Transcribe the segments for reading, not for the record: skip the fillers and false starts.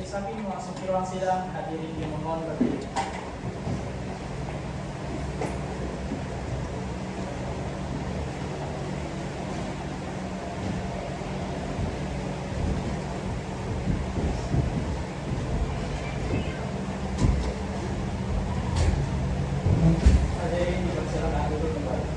Majelis Hakim memasuki ruang sidang. Hadirin dimohon berdiri. Hadirin dipersilakan duduk kembali.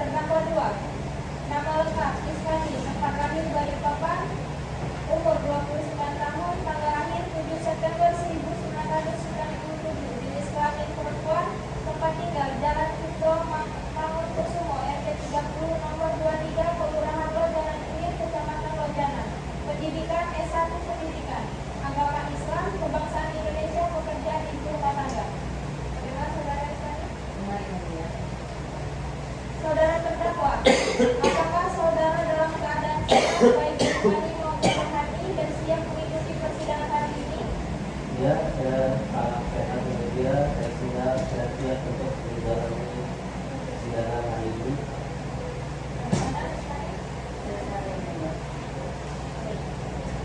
Terdakwa 2, nama lengkap Iskani, tempat lahir Balikpapan, umur 29 tahun, tanggal lahir 7 September 1997, jenis kelamin perempuan, tempat tinggal Jalan Cukro Mangunkusumo, RT 30, nomor 23, Kelurahan Lojanan Ilir, Kecamatan Lojanan. Pendidikan S1 Pendidikan, agama Islam, kebangsaan Indonesia, pekerjaan ibu rumah tangga. Terima saudara Iskani. Saudara terdakwa, apakah saudara dalam keadaan sehat baik jasmani maupun hati dan siap mengikuti persidangan hari ini? Ya, saya sangat sehat dia, saya siap untuk menjalani persidangan hari ini.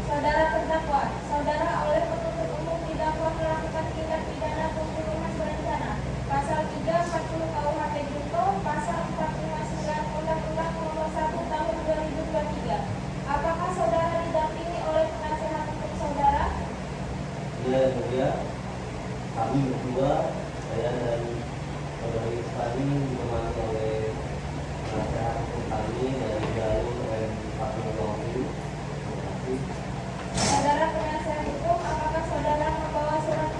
Saudara terdakwa, saudara oleh penuntut umum didakwa melakukan tindak pidana pembunuhan berencana, pasal 340 KUHP Junto, pasal 459 Undang-Undang Nomor 1 Tahun 2023. Apakah saudara didampingi oleh penasehat hukum saudara? Ya, kami berdua, saya dan saudara Iskani ditemani oleh penasehat hukum kami dari jalur M420. Saudara penasehat hukum, apakah saudara membawa surat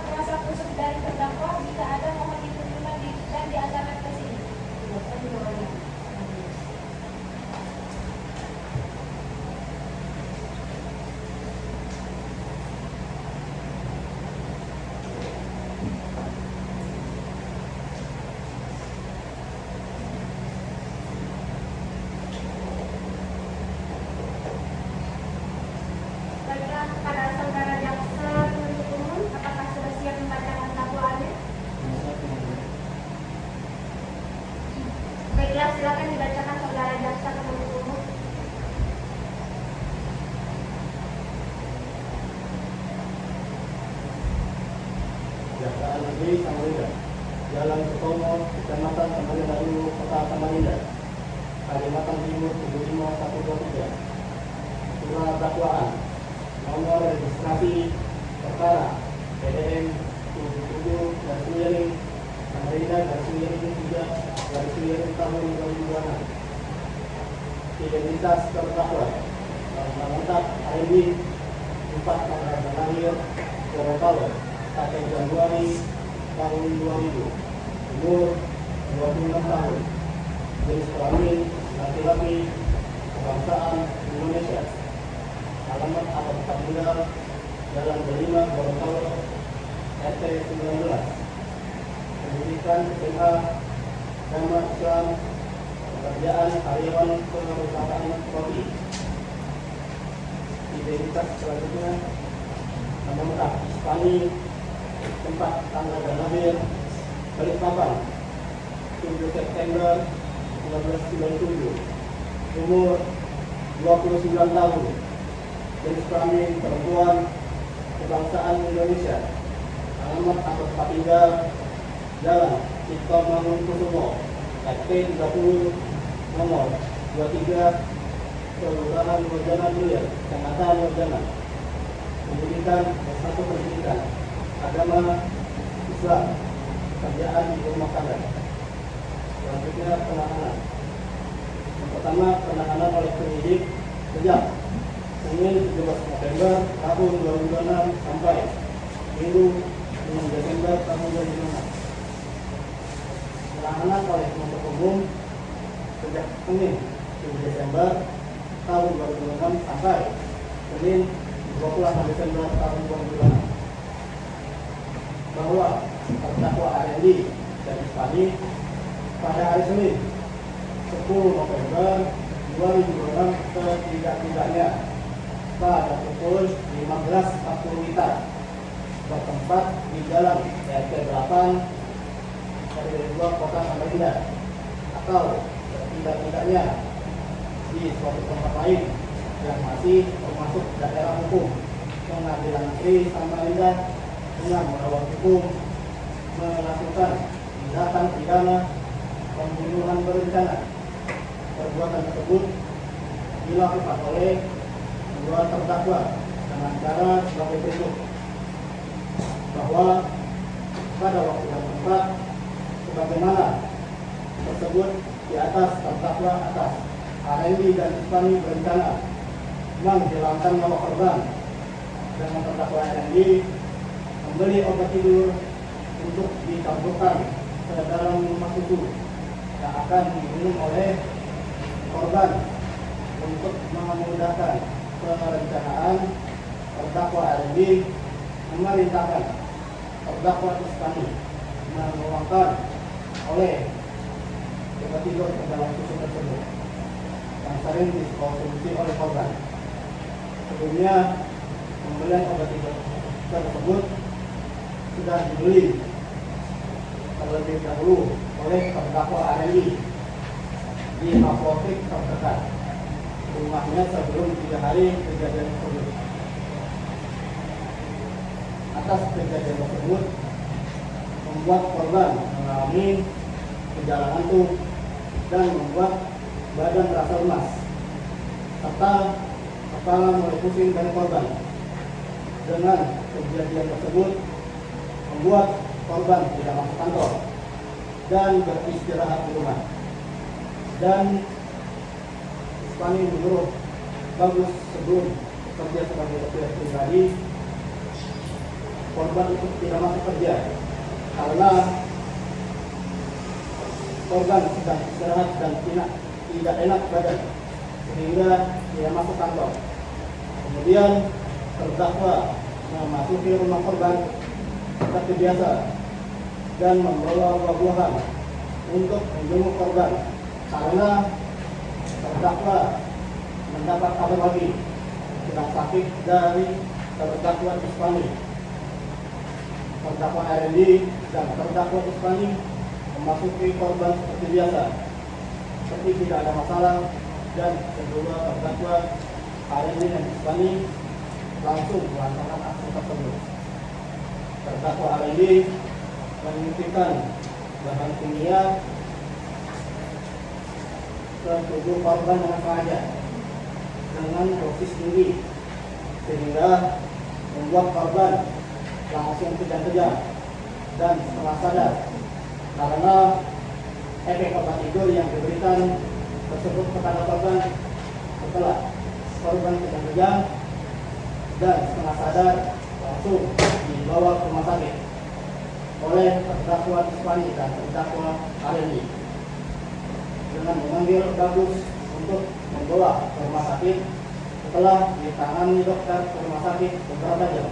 kuasa khusus dari terdakwa? Jika ada, mohon diterima dan diantarkan ke sini. Baiklah, kepada saudara jaksa penuntut umum, apakah sudah siap membacakan dakwaannya? Baiklah, silakan dibacakan saudara jaksa penuntut umum. Kejaksaan Negeri Samarinda, Jalan Sutomo, Kecamatan Samarinda Ulu, Kota Samarinda, Kalimantan Timur 75123. Surat dakwaan nomor registrasi perkara PDM 77 Samarinda /3 tahun 2026. Identitas terdakwa nama lengkap AMD 4 tanggal lahir Gorontalo 1 Januari tahun 2000, umur 26 tahun, jenis kelamin laki-laki, kebangsaan Indonesia, alamat atau tempat tinggal Jalan Delima, Gorontalo, RT 19, pendidikan SMA nama Islam, pekerjaan karyawan perusahaan roti. Identitas selanjutnya nama lengkap Ispani, tempat tanggal dan lahir Balikpapan 7 September 1997, umur 29 tahun, jenis kelamin perempuan, kebangsaan Indonesia, alamat atau tempat tinggal Jalan Cipto Mangunkusumo, RT 30, nomor 23, Kelurahan Nurjana Ilir, Kecamatan Nurjana. Pendidikan S1 pendidikan, agama Islam, kerjaan ibu rumah tangga. Selanjutnya penahanan. Yang pertama, penahanan oleh penyidik sejak Senin 17 November tahun 2026 sampai Minggu 6 Desember tahun 2026. Penahanan oleh penuntut umum sejak Senin 7 Desember tahun 2026 sampai Senin 28 Desember tahun 2026. Bahwa terdakwa RND dan Ispani pada hari Senin 10 November 2026 setidak-tidaknya pada pukul 15.40 WITA bertempat di Jalan RT 8 RW 2 Kota Samarinda, atau setidak-tidaknya di suatu tempat lain yang masih termasuk daerah hukum Pengadilan Negeri Samarinda dengan melawan hukum melakukan tindakan pidana pembunuhan berencana. Perbuatan tersebut dilakukan oleh kedua terdakwa dengan cara sebagai berikut: bahwa pada waktu dan tempat sebagaimana tersebut di atas terdakwa atas RND dan Ispani berencana menghilangkan nyawa korban dengan terdakwa RND membeli obat tidur untuk dicampurkan ke dalam rumah susu yang akan diminum oleh korban untuk memudahkan perencanaan. Terdakwa RND memerintahkan terdakwa Ispani menuangkan oleh obat tidur ke dalam susu tersebut yang sering dikonsumsi oleh korban. Sebelumnya, pembelian obat tidur tersebut sudah dibeli terlebih dahulu oleh terdakwa RND di apotek terdekat rumahnya sebelum 3 hari kejadian tersebut. Atas kejadian tersebut membuat korban mengalami gejala ngantuk dan membuat badan terasa lemas, serta kepala mulai pusing dari korban. Dengan kejadian tersebut membuat korban tidak masuk kantor dan beristirahat di rumah. Dan Ispani menurut Bagus sebelum bekerja sebagai dokter pribadi, korban itu tidak masuk kerja karena korban sedang istirahat dan tidak enak badan sehingga tidak masuk kantor. Kemudian terdakwa memasuki rumah korban seperti biasa dan membawa buah-buahan untuk menjenguk korban karena terdakwa mendapat kabar lagi sedang sakit dari terdakwa Ispani. Terdakwa RND dan terdakwa Ispani memasuki korban seperti biasa, seperti tidak ada masalah, dan kedua terdakwa RND dan Ispani langsung melaksanakan aksi tersebut. Terdakwa RND menyuntikkan bahan kimia ke tubuh korban dengan sengaja dengan dosis tinggi sehingga membuat korban langsung kejang-kejang dan setengah sadar karena efek obat tidur yang diberikan tersebut kepada korban. Setelah korban kejang-kejang dan setengah sadar, langsung dibawa ke rumah sakit oleh terdakwa Ispani dan terdakwa RND dengan memanggil Bagus untuk membawa ke rumah sakit setelah ditangani dokter ke rumah sakit beberapa jam.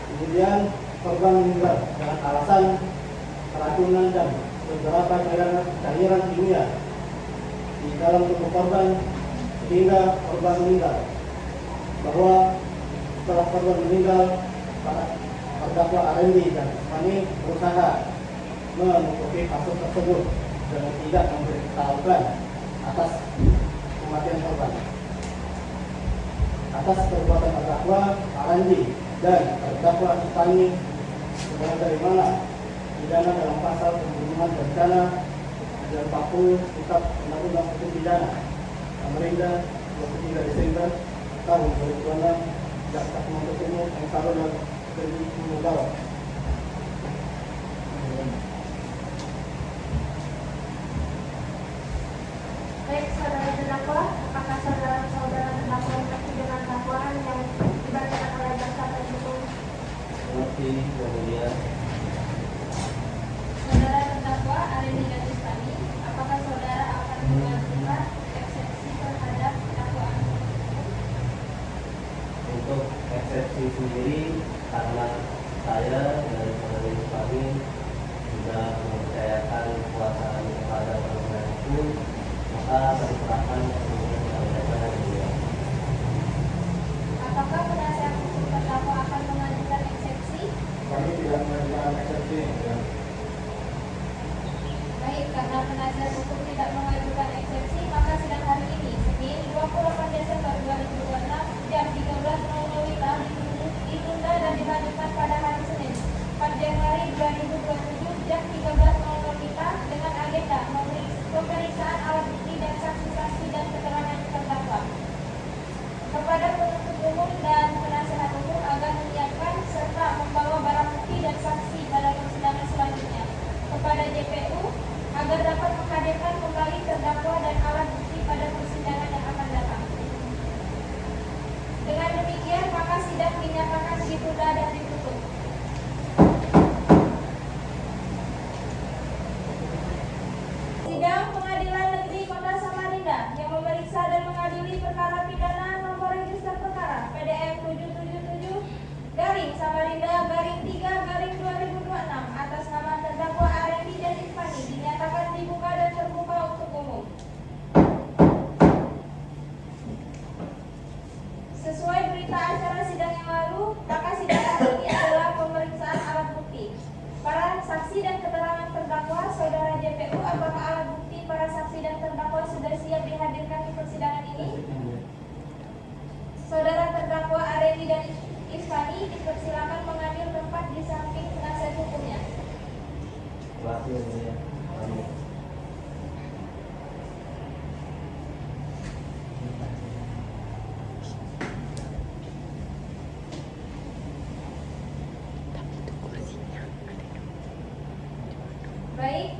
Kemudian korban meninggal dengan alasan keracunan dan beberapa cairan kimia di dalam tubuh korban sehingga korban meninggal. Bahwa setelah korban meninggal, para terdakwa Arendi dan Ismani berusaha menutupi kasus tersebut dengan tidak memberitahukan atas kematian korban. Atas perbuatan terdakwa Arendi dan terdakwa Ismani sebagai dari mana pidana dalam pasal pembunuhan berencana dan 40 Kitab Undang-Undang Hukum Pidana Samarinda 23 Desember tahun 2006 Jaksa Penuntut Umum yang dan Ferdi Mugawa. Baik, saudara terdakwa, apakah saudara terdakwa mengerti dengan dakwaan yang dibacakan oleh jaksa penuntut umum? Mengerti, Yang Mulia. Saudara terdakwa Arendi dan Ismani, apakah saudara akan mengajukan eksepsi terhadap dakwaan? Untuk eksepsi sendiri, karena saya dan saudara Ismani sudah mempercayakan kekuasaan kepada penasihat hukum, maka diserahkan sepenuhnya kepada Yang Mulia. Apakah penasihat hukum terdakwa akan mengajukan eksepsi? Kami tidak mengajukan eksepsi. Baik, karena penasihat hukum tidak mengajukan eksepsi, maka sidang hari ini, Senin 28 Desember 2026 jam 13.00 WITA ditunda dan dilanjutkan pada hari Senin 4 Januari 2027 jam 13.00 WITA dengan agenda pemeriksaan alat bukti dan saksi-saksi dan keterangan terdakwa. Kepada penuntut umum dan penasihat hukum agar menyiapkan serta membawa barang bukti dan saksi pada persidangan selanjutnya. Kepada JPU agar dapat menghadirkan kembali terdakwa dan alat bukti pada persidangan yang akan datang. Dengan demikian, maka sidang dinyatakan ditunda dan ditutup. Sidang Pengadilan Negeri Kota Samarinda yang memeriksa dan mengadili perkara pidana nomor register perkara PDM 777-Samarinda-3-2026 atas nama terdakwa Arendi dan Ismani dinyatakan dibuka dan terbuka untuk umum. Sesuai berita acara sidang yang lalu, maka sidang hari ini adalah pemeriksaan alat bukti. Para saksi dan keterangan terdakwa, saudara JPU, apakah alat bukti para saksi dan terdakwa sudah siap dihadirkan di persidangan ini? Saudara terdakwa Arendi dan Ismani dipersilakan mengambil tempat di samping penasihat hukumnya. Terima kasih, Yang Mulia. Amin. Baik,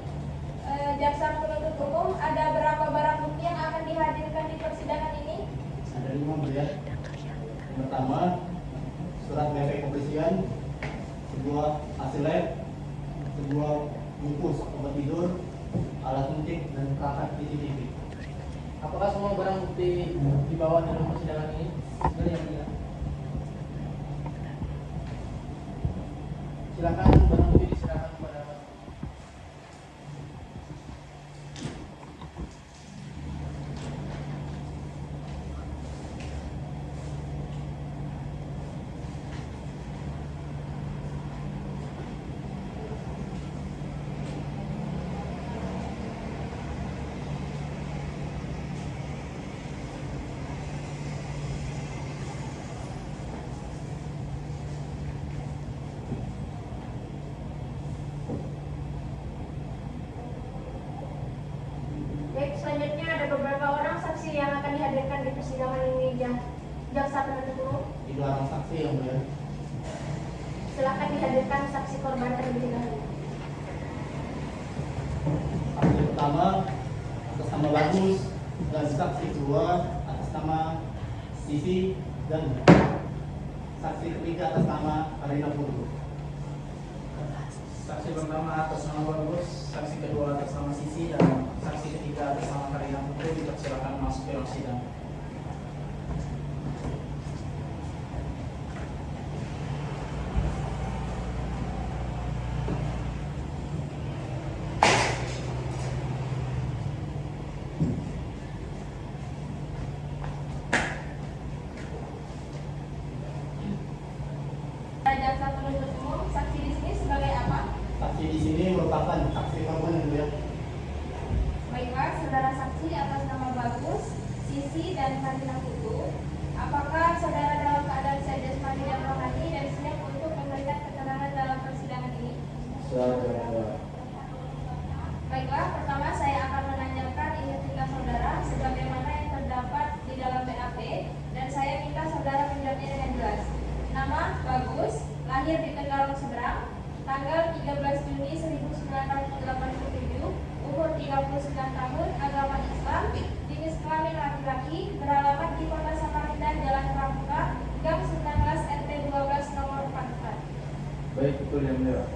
jaksa penuntut umum, ada berapa barang bukti yang akan dihadirkan di persidangan ini? Ada 5 melihat. Yang pertama, surat BP kepolisian, sebuah hasil lab, sebuah bungkus obat tidur, alat suntik dan perangkat CCTV. Apakah semua barang bukti dibawa dalam persidangan ini? Benar, Yang Mulia. Silakan barang bukti diserahkan kepada Baik, selanjutnya ada beberapa orang saksi yang akan dihadirkan di persidangan ini, jaksa penuntut umum. 3 orang saksi yang mulia. Silakan dihadirkan saksi korban terlebih dahulu. Saksi pertama atas nama Bagus dan saksi kedua atas nama Sisi dan saksi ketiga atas nama Karina Putri. saksi pertama atas nama Bagus, saksi kedua atas nama Sisi, dan saksi ketiga atas nama Karina Putri dipersilakan masuk ke ruang sidang. merupakan saksi korban yang mulia. Baiklah, saudara saksi atas nama Bagus, Sisi, dan Karina Putu, apakah saudara dalam keadaan sehat jasmani dan rohani dan siap untuk memberikan keterangan dalam persidangan ini? Siap, yang mulia. Baiklah, pertama saya akan menanyakan identitas saudara sebagaimana yang terdapat di dalam BAP dan saya minta saudara menjawabnya dengan jelas. Nama Bagus, lahir di Tenggarong Seberang, tanggal 13 Juni 1987, umur 39 tahun, agama Islam, jenis kelamin laki-laki, beralamat di Kota Samarinda, Jalan Pramuka, Gang 19 RT 12 nomor 44. Baik, betul yang mulia.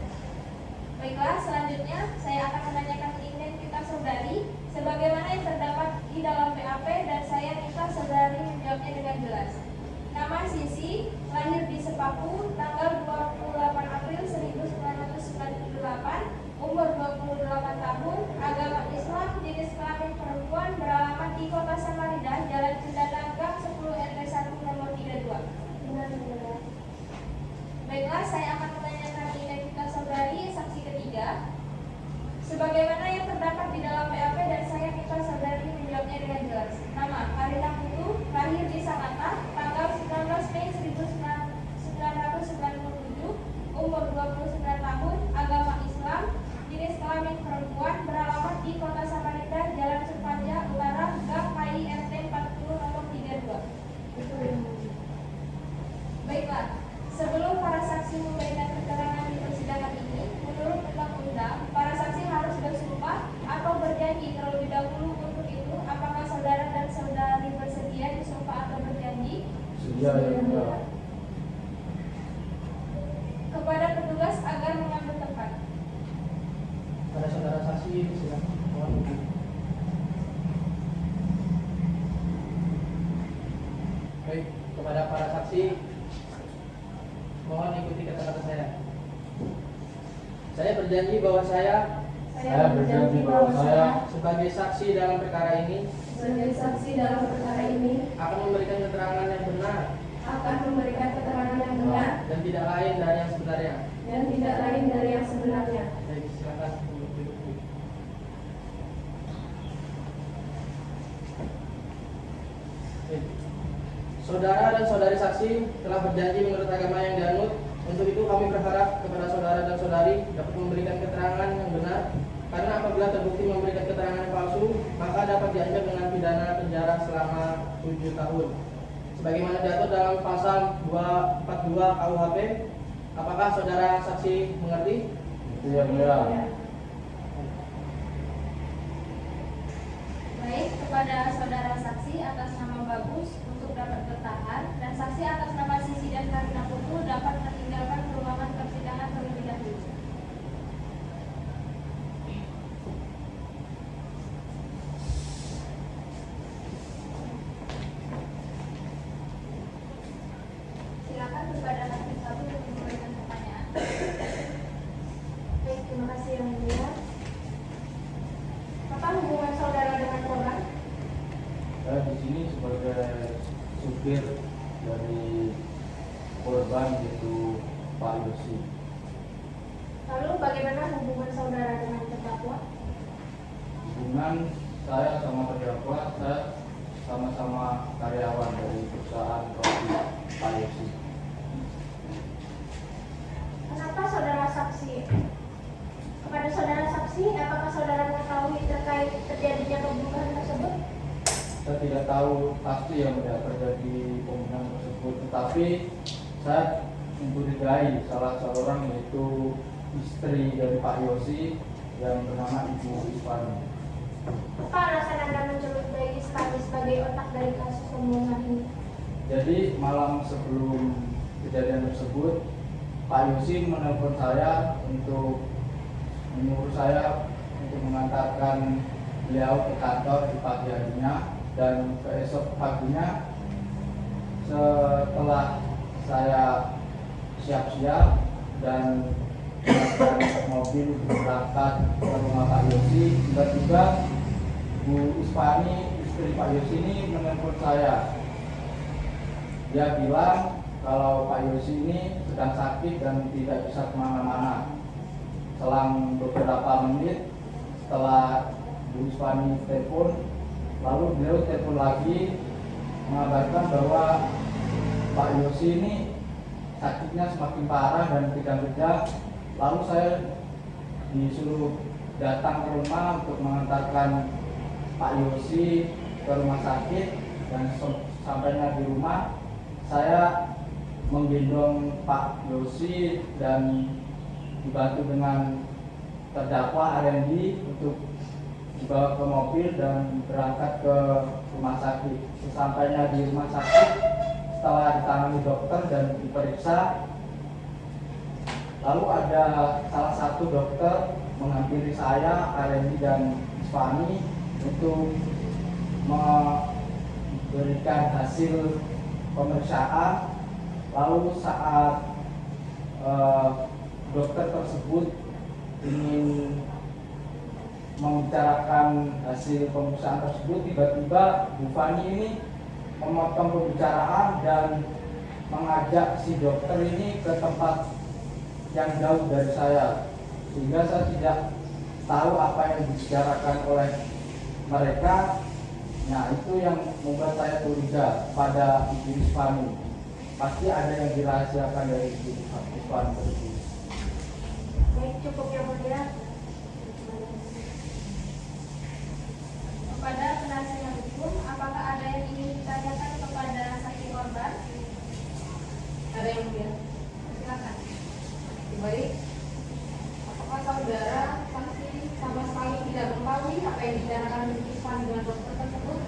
Baiklah, selanjutnya saya akan menanyakan identitas saudari sebagaimana yang terdapat di dalam BAP dan saya minta saudari menjawabnya dengan jelas. Nama Sisi, lahir di Sepaku, tanggal 28 April 1998, umur 28 tahun, agama Islam, jenis kelamin perempuan, beralamat di Kota Samarinda, Jalan Cendana, Gang 10 RT 1 nomor 32. Baiklah, saya akan menanyakan identitas saudari saksi ketiga sebagaimana yang terdapat di dalam BAP dan saya minta saudari menjawabnya dengan jelas. Nama Karina Putu, lahir di Sangatta, tanggal 19 Mei 1997, umur 29 tahun, agama Islam, jenis kelamin perempuan, beralamat di Kota Samarinda, Jalan Supanja Utara, Gang KI RT 40 nomor 32. Baiklah, sebelum para saksi memberikan keterangan di persidangan ini, menurut undang-undang, para saksi harus bersumpah atau berjanji terlebih dahulu. Untuk itu, apakah saudara dan saudari bersedia disumpah atau berjanji? Sedia, yang mulia. Kepada petugas agar mengambil tempat. Pada saudara saksi, silakan. Mohon izin. Baik, kepada para saksi, mohon ikuti kata-kata saya. Saya berjanji bahwa saya berjanji bahwa saya sebagai saksi dalam perkara ini sebagai saksi dalam perkara ini akan memberikan keterangan yang benar akan memberikan keterangan yang benar dan tidak lain dari yang sebenarnya. dan tidak lain dari yang sebenarnya. Baik, silakan untuk duduk. Baik. Saudara dan saudari saksi telah berjanji menurut agama yang dianut. Untuk itu kami berharap kepada saudara dan saudari dapat memberikan keterangan yang benar, karena apabila terbukti memberikan keterangan yang palsu, maka dapat diancam dengan pidana penjara selama 7 tahun. Sebagaimana diatur dalam pasal 242 KUHP, apakah saudara saksi mengerti? Betul yang mulia. Baik, kepada saudara saksi atas nama Bagus untuk dapat bertahan dan saksi atas nama Sisi dan Karina Putu dapat meninggalkan ruangan persidangan terlebih dahulu. Silakan kepada hakim satu untuk memberikan pertanyaan. Baik, terima kasih yang mulia. Apa hubungan saudara dengan korban? Saya di sini sebagai supir dari korban, yaitu Pak Yosi. Lalu bagaimana hubungan saudara dengan terdakwa? Hubungan saya sama terdakwa, saya sama-sama karyawan dari perusahaan roti Pak Yosi. Kenapa saudara saksi? Kepada saudara saksi, apakah saudara mengetahui terkait terjadinya pembunuhan tersebut? Saya tidak tahu pasti yang sudah terjadi pembunuhan tersebut, tetapi saya mencurigai salah seorang, yaitu istri dari Pak Yosi yang bernama Ibu Ispani. Apa alasan Anda mencurigai Ispani sebagai otak dari kasus pembunuhan ini? Jadi malam sebelum kejadian tersebut, Pak Yosi menelpon saya untuk menyuruh saya untuk mengantarkan beliau ke kantor di pagi harinya, dan keesok paginya setelah saya siap-siap dan menggunakan mobil berangkat ke rumah Pak Yosi, tiba-tiba Bu Ispani, istri Pak Yosi ini menelpon saya. Dia bilang kalau Pak Yosi ini sedang sakit dan tidak bisa kemana-mana. selang beberapa menit setelah Bu Iswani telepon, lalu beliau telepon lagi mengabarkan bahwa Pak Yosi ini sakitnya semakin parah dan kejang-kejang. Lalu saya disuruh datang ke rumah untuk mengantarkan Pak Yosi ke rumah sakit, dan sampainya di rumah saya menggendong Pak Yosi dan dibantu dengan terdakwa Arendi untuk dibawa ke mobil dan berangkat ke rumah sakit. Sesampainya di rumah sakit, setelah ditangani dokter dan diperiksa, lalu ada salah satu dokter menghampiri saya, Arendi dan Iswani untuk memberikan hasil pemeriksaan. Lalu saat dokter tersebut ingin membicarakan hasil pemeriksaan tersebut, tiba-tiba Bu Fani ini memotong pembicaraan dan mengajak si dokter ini ke tempat yang jauh dari saya, sehingga saya tidak tahu apa yang dibicarakan oleh mereka. Nah, itu yang membuat saya curiga pada Ibu Iswani. Pasti ada yang dirahasiakan dari Ibu Iswani tersebut. Baik, cukup yang mulia. Kepada penasihat hukum, apakah ada yang ingin ditanyakan kepada saksi korban? Ada yang mulia. Silakan. Baik. Apakah saudara saksi sama sekali tidak mengetahui apa yang dibicarakan Bu Iswani dengan dokter tersebut?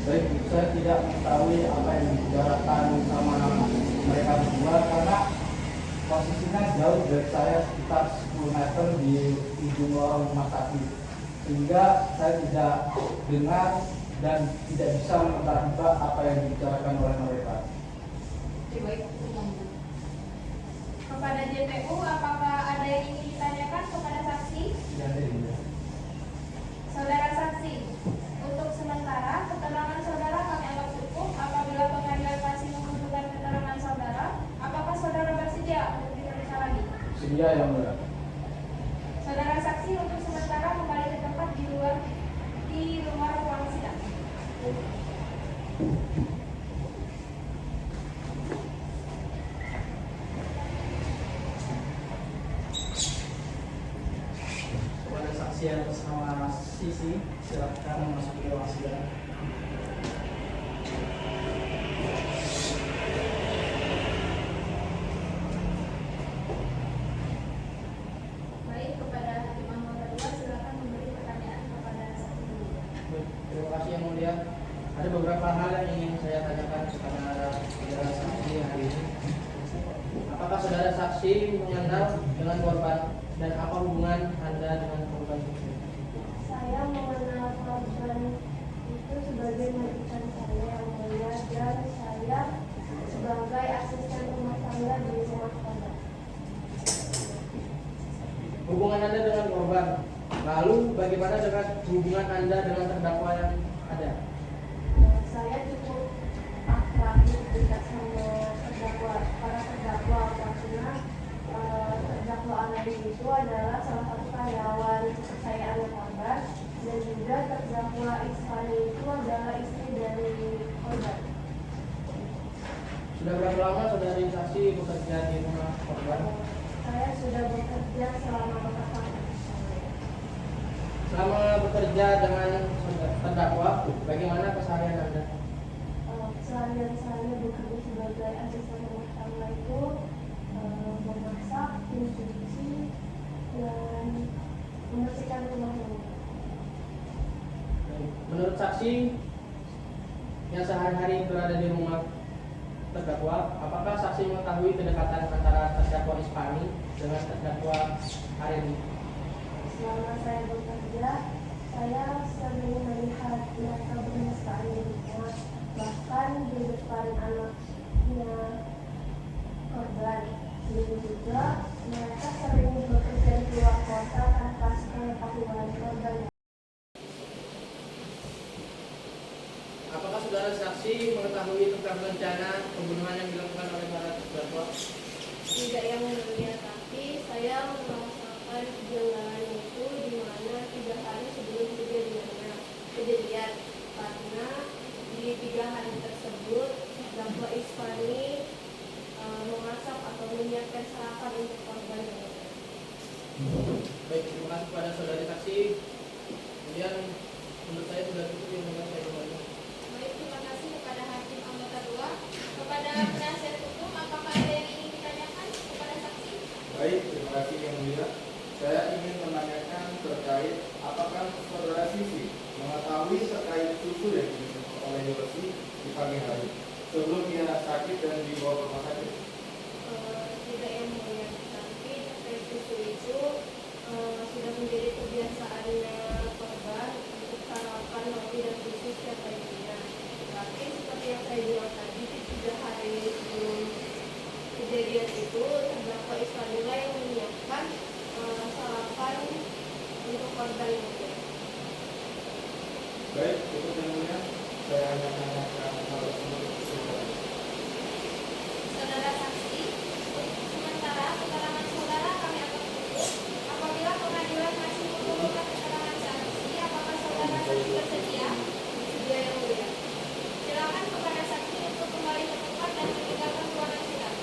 Baik, saya tidak mengetahui apa yang dibicarakan sama mereka berdua karena posisinya jauh dari saya, sekitar 10 meter di ujung lorong rumah sakit, sehingga saya tidak dengar dan tidak bisa menebak apa yang dibicarakan oleh mereka. Baik. Kepada JPU, apakah ada yang ingin ditanyakan kepada saksi? Tidak ada yang mulia. Saudara saksi, untuk sementara keterangan saudara kami anggap cukup. Apabila pengadilan masih membutuhkan keterangan saudara, apakah saudara bersedia untuk diperiksa lagi? Sedia yang mulia. Saudara saksi untuk sementara kembali ke tempat di luar ruang sidang. Kepada saksi yang bersama Sisi, silakan memasuki ruang sidang. Baik, kepada hakim anggota 2 silakan memberi pertanyaan kepada saksi dulu. Baik, terima kasih yang mulia. Ada beberapa hal yang ingin saya tanyakan kepada saudara saksi hari ini. Apakah saudara saksi mengenal dengan korban dan apa hubungan Anda dengan korban tersebut? Saya mengenal korban itu sebagai majikan saya yang mulia, dan saya sebagai asisten rumah tangga di rumah korban. Hubungan Anda dengan korban. Lalu bagaimana dengan hubungan Anda dengan terdakwa yang ada? Saya cukup akrab dekat sama para terdakwa karena terdakwa Anadi itu adalah salah satu karyawan kepercayaan korban, dan juga terdakwa Iswani itu adalah istri dari korban. Sudah berapa lama saudari saksi bekerja di rumah korban? Saya sudah bekerja selama 4 tahun. Selama bekerja dengan terdakwa, bagaimana keseharian Anda? Keseharian saya bekerja sebagai asisten rumah tangga itu memasak, mencuci, dan membersihkan rumah tangga. Menurut saksi yang sehari-hari berada di rumah terdakwa, apakah saksi mengetahui kedekatan antara terdakwa Iswani dengan terdakwa Arendi? Selama saya bekerja, saya sering melihat mereka bermesraan di rumah, bahkan di depan anaknya korban. Begitu juga mereka sering bekerja di luar kota tanpa sepengetahuan korban. Apakah saudara saksi mengetahui tentang rencana pembunuhan yang dilakukan oleh para terdakwa? Tidak yang mulia, tapi saya merasakan melakukan kejanggalan itu di mana 3 hari sebelum kejadian, karena di 3 hari tersebut terdakwa Isfani memasak atau menyiapkan sarapan untuk korban yang mulia. Baik, terima kasih kepada saudari saksi. Kemudian menurut saya sudah cukup yang dengan saya kembali. Baik, terima kasih kepada Hakim Anggota 2. Kepada penasihat hukum, apakah ada yang ingin ditanyakan kepada saksi? Baik, terima kasih yang mulia. Saya ingin menanyakan terkait apakah saudara Sisi mengetahui terkait susu yang diminum oleh Yosi di pagi hari sebelum dia sakit dan dibawa ke rumah sakit. Tidak yang mulia, tapi terkait susu itu sudah menjadi kebiasaannya korban untuk sarapan roti dan susu setiap harinya. Tapi seperti yang saya bilang tadi, di 3 hari sebelum kejadian itu terdakwa Isfanila yang menyiapkan sarapan untuk korban itu. Baik, cukup yang mulia. Saya hanya menanyakan hal tersebut. Saudara saksi, untuk sementara keterangan saudara kami akan tutup. Apabila pengadilan masih membutuhkan keterangan saksi, apakah saudara saksi bersedia? Bersedia yang mulia. Silakan kepada saksi untuk kembali ke tempat dan meninggalkan ruangan sidang.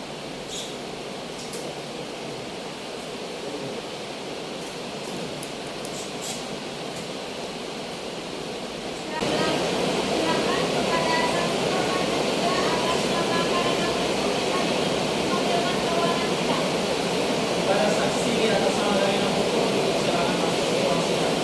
Silakan kepada saksi korban ketiga atas nama karena berkesulitan ini mengambilkan ruangan sidang. Kepada saksi di atas nama dari hukum, silakan masuk ke ruang sidang.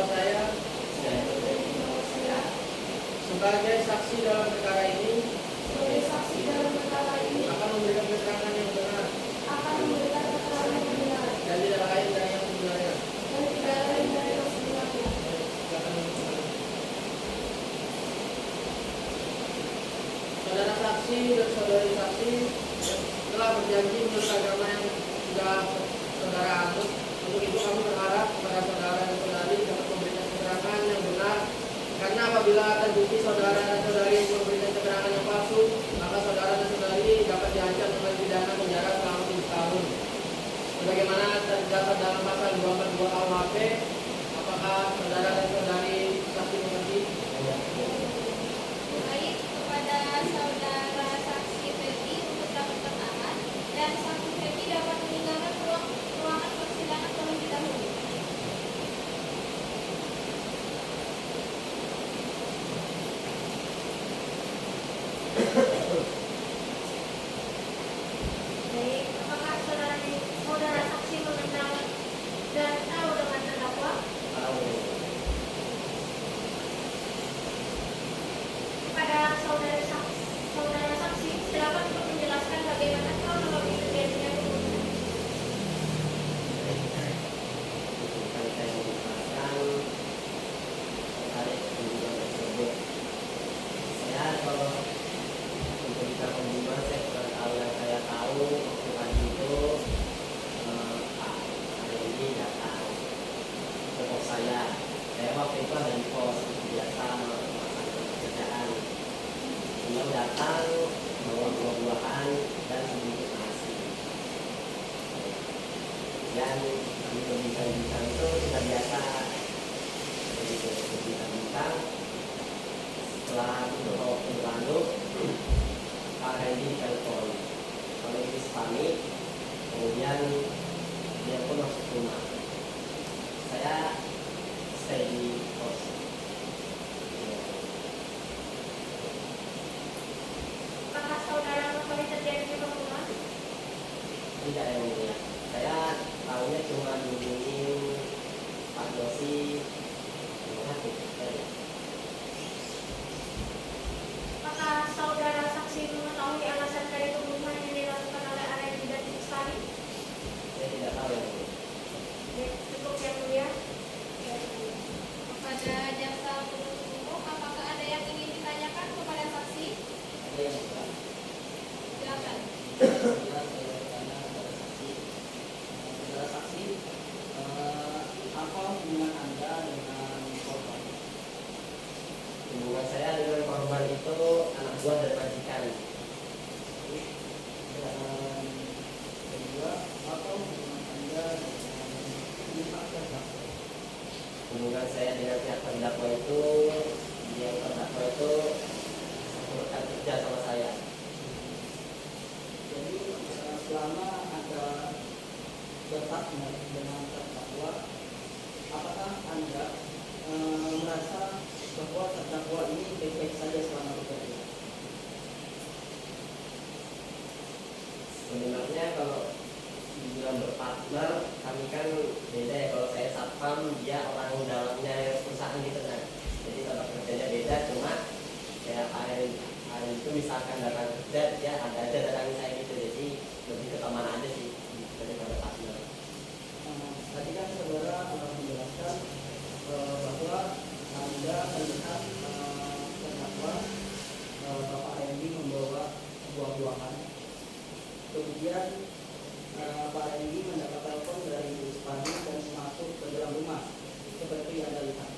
saya sebagai saksi dalam perkara ini akan memberikan keterangan yang benar dan tidak lain dari yang sebenarnya. Saudara saksi dan saudari saksi telah berjanji menurut agama yang sudah saudara anut. Untuk itu kami berharap kepada saudara dan saudari dapat memberikan keterangan yang benar, karena apabila terbukti saudara dan saudari memberikan keterangan yang palsu, maka saudara dan saudari dapat diancam dengan pidana penjara selama 7 tahun. Sebagaimana terdapat dalam pasal 242 KUHP, apakah saudara dan saudari saksi mengerti? Baik, kepada saudara saksi Feby untuk dapat keterangan dan saksi Feby dapat meninggalkan ruangan persidangan terlebih dahulu. Baik, apakah saudara saksi mengenal dan tahu dengan terdakwa? Tahu. Kepada saudara saksi, silakan untuk menjelaskan bagaimana kronologi terjadinya pembunuhan. Bukan saya menjelaskan terkait pembunuhan tersebut. Saya kalau untuk kita pembunuhan saya kurang tahu. Yang saya tahu waktu pagi itu Pak Randy datang ke pos saya. Saya waktu itu ada di pos biasa melaksanakan pekerjaan. Beliau datang bawa buah-buahan dan sedikit nasi. Dan kami berbincang-bincang itu sudah biasa. Jadi berbincang-bincang. Setelah beberapa waktu berlalu, Pak Randy telepon. Kalau ini panik, kemudian dia pun masuk rumah. Saya stay di pos. Apakah saudara mengetahui terjadinya pembunuhan? Tidak yang mulia. Saya tahunya cuma dihubungin Pak Dosi. Terima kasih. Apakah saudara saksi mengetahui alasan dari pembunuhan yang dilakukan oleh Randy dan Istari? Saya tidak tahu yang mulia. Cukup yang mulia. Kepada jaksa penuntut umum, apakah ada yang ingin ditanyakan kepada saksi? Ada yang mulia. Silakan. Saudara saksi, apa hubungan Anda dengan korban? Hubungan saya dengan korban itu anak buah dari majikan. Dan kedua, apa hubungan Anda dengan pihak terdakwa? Hubungan saya dengan pihak terdakwa itu, dia terdakwa itu rekan kerja sama saya. Jadi selama ada berpartner dengan terdakwa, apakah Anda merasa bahwa terdakwa ini baik-baik saja selama bekerja? Sebenarnya kalau dibilang berpartner, kami kan beda ya. Kalau saya satpam, dia orang dalamnya perusahaan gitu kan. Jadi tempat kerjanya beda, cuma kayak hari itu misalkan datang kerja, dia ada aja datangin saya gitu. Jadi lebih ke teman aja sih daripada partner. Tadi kan saudara menjelaskan bahwa Anda melihat terdakwa Bapak Randy membawa buah-buahan. Kemudian Pak Randy mendapat telepon dari Ibu Spani dan masuk ke dalam rumah seperti yang Anda lihat.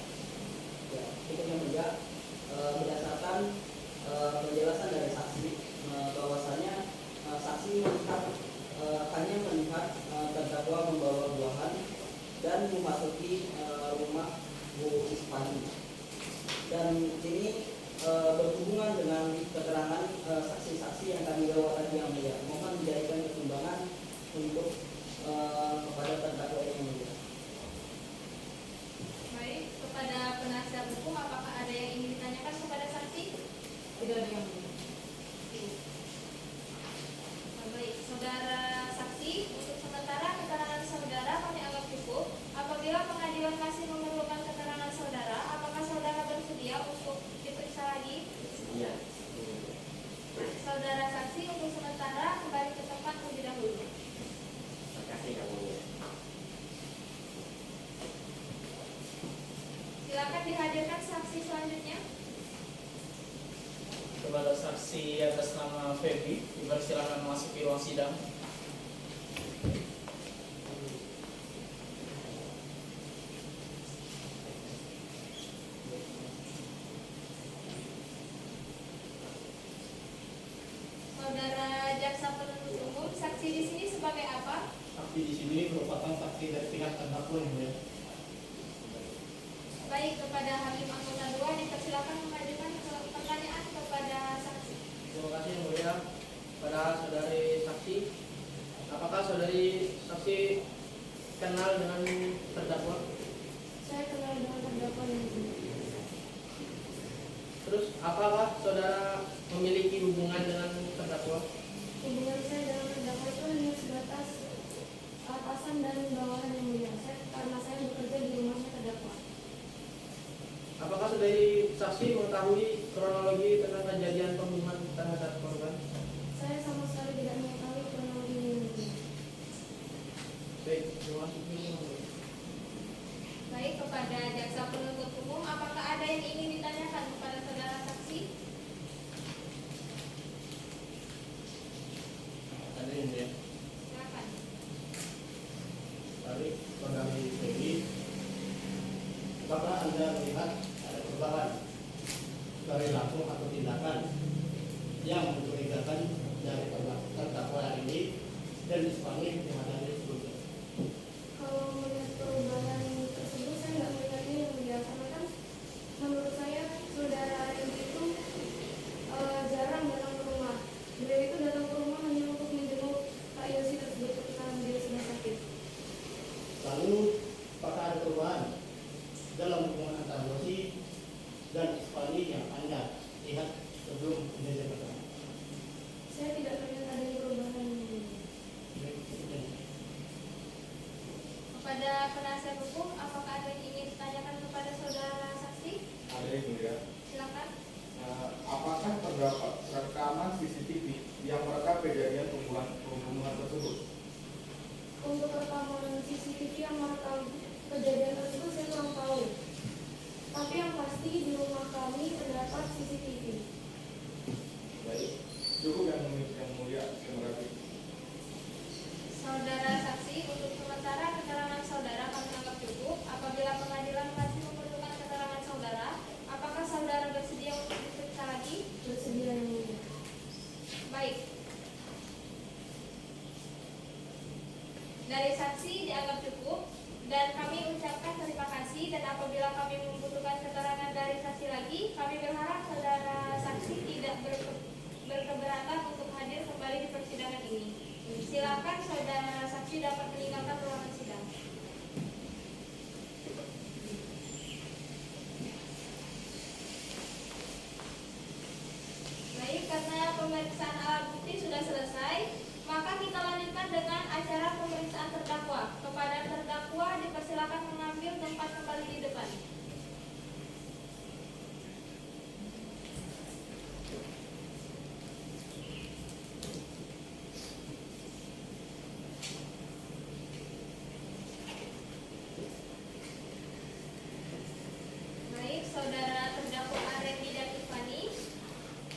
Ya, itu yang mulia. Berdasarkan penjelasan dari saksi, bahwasanya saksi melihat hanya melihat terdakwa membawa buahan dan memasuki rumah Bu Ispani. Dan ini berhubungan dengan keterangan saksi-saksi yang kami bawa tadi yang mulia. Mohon dijadikan pertimbangan untuk kepada terdakwa yang mulia. Baik, kepada penasihat hukum, apakah ada yang ingin ditanyakan kepada saksi? Tidak ada yang mulia. Baik, saudara saksi, untuk sementara keterangan saudara kami anggap cukup. Apabila pengadilan masih memerlukan keterangan Iya. Saudara saksi untuk sementara kembali ke tempat terlebih dahulu. Terima kasih Yang Mulia. Silakan dihadirkan saksi selanjutnya. Kepada saksi atas nama Feby, dipersilakan memasuki ruang sidang. Saudara jaksa penuntut umum, saksi di sini sebagai apa? Saksi di sini merupakan saksi dari pihak terdakwa Yang Mulia. Baik, kepada hakim anggota 2 dipersilakan mengajukan pertanyaan kepada saksi. Terima kasih Yang Mulia. Pada saudari saksi, apakah saudari saksi kenal dengan terdakwa? Saya kenal dengan terdakwa ini. Terus apakah saudara memiliki hubungan dengan terdakwa? Hubungan saya dengan terdakwa itu hanya sebatas atasan dan bawahan Yang Mulia. Karena saya bekerja di rumahnya terdakwa. Apakah saudari saksi mengetahui kronologi tentang kejadian pembunuhan terhadap korban? Saya sama sekali tidak mengetahui kronologi ini. Baik, terima kasih. Baik, kepada jaksa penuntut umum, apakah ada yang ingin ditanyakan kepada saudara saksi? Ada Yang Mulia. Silakan. Dari saudari Feby, apakah Anda melihat ada perubahan dari laku atau tindakan yang mencurigakan dari terdakwa hari ini dan Ismani yang ada di sebelumnya? Kalau melihat perubahan tersebut, saya nggak melihatnya Yang Mulia. Karena kan menurut saya saudara Randy itu jarang datang ke rumah. Beliau itu datang ke rumah hanya untuk menjenguk Pak Yosi tersebut ketika dia sedang sakit. Lalu, apakah ada perubahan dalam hubungan antara Yosi dan Ismani yang Anda lihat sebelum kejadian pertama? Saya tidak melihat adanya perubahan Yang Mulia. Kepada penasihat hukum, apakah ada yang ingin ditanyakan kepada saudara saksi? Ada Yang Mulia. Silakan. Apakah terdapat rekaman CCTV yang merekam kejadian pembunuhan tersebut? Untuk rekaman CCTV yang merekam kejadian tersebut saya kurang tahu. Tapi yang pasti di rumah kami terdapat CCTV. Baik, cukup Yang Mulia. Terima kasih. Saudara saksi, untuk sementara keterangan saudara kami anggap cukup. Apabila pengadilan masih membutuhkan keterangan saudara, apakah saudara bersedia untuk diperiksa lagi? Bersedia Yang Mulia. Baik. Dari saksi dianggap cukup dan kami ucapkan terima kasih, dan apabila kami membutuhkan keterangan dari saksi lagi, kami berharap saudara saksi tidak berkeberatan untuk hadir kembali di persidangan ini. Silakan saudara saksi dapat meninggalkan ruangan sidang. Baik, karena pemeriksaan alat bukti sudah selesai, maka kita lanjutkan dengan acara pemeriksaan terdakwa. Kepada terdakwa dipersilakan mengambil tempat kembali di depan. Baik, saudara terdakwa Randy dan Ifani,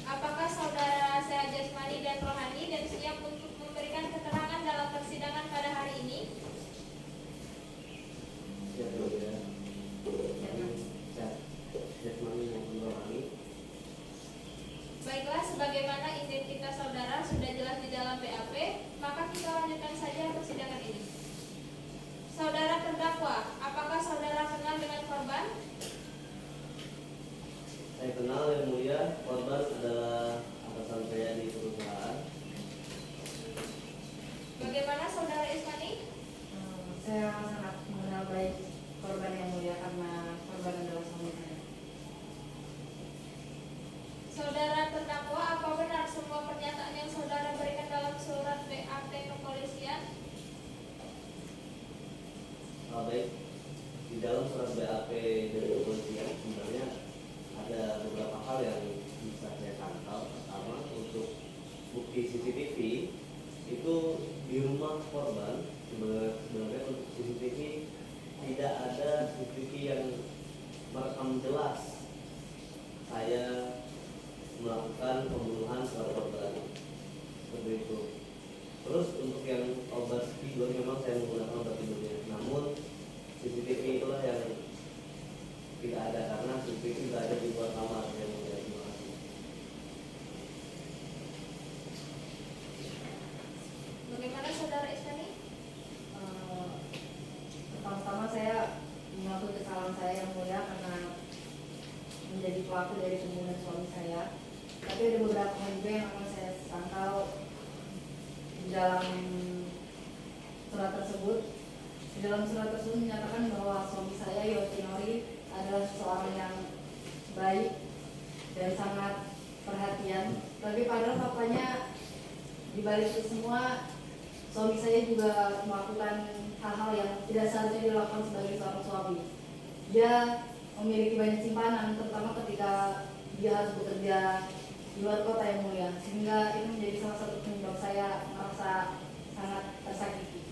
apakah saudara Sehat Jasmani dan Rohani dan siap untuk memberikan keterangan dalam persidangan pada hari ini? Siap Yang Mulia. Siap. Jasmani yang Rohani. Baiklah, sebagaimana identitas saudara sudah jelas di dalam BAP, maka kita lanjutkan saja persidangan ini. Saudara terdakwa, apakah saudara kenal dengan korban? Saya kenal Yang Mulia, korban adalah atasan saya di perusahaan. Bagaimana saudara Ismani? Saya sangat mengenal baik korban Yang Mulia karena korban adalah suami saya. Saudara terdakwa, apa benar semua pernyataan yang saudara berikan dalam surat BAP kepolisian? Baik, di dalam surat BAP dari kepolisian sebenarnya ada beberapa hal yang bisa saya tangkap. Pertama, untuk bukti CCTV itu di rumah korban sebenarnya untuk CCTV tidak ada CCTV yang merekam jelas saya melakukan pembunuhan terhadap korban seperti itu. Terus untuk yang obat tidur memang saya menggunakan obat tidurnya, namun CCTV itulah yang tidak ada karena CCTV tidak ada di luar kamar yang mulia. Terima kasih. Bagaimana saudara Isfani? Pertama-tama saya mengakui kesalahan saya yang mulia karena menjadi pelaku dari pembunuhan suami saya. Tapi ada beberapa hal juga yang akan saya sangkal di dalam surat tersebut. Di dalam surat tersebut menyatakan bahwa suami saya Yoshinori adalah seseorang yang baik dan sangat perhatian. Tapi padahal faktanya di balik itu semua suami saya juga melakukan hal-hal yang tidak seharusnya dilakukan sebagai seorang suami. Dia memiliki banyak simpanan, terutama ketika dia harus bekerja di luar kota yang mulia, sehingga itu menjadi salah satu penyebab saya merasa sangat tersakiti.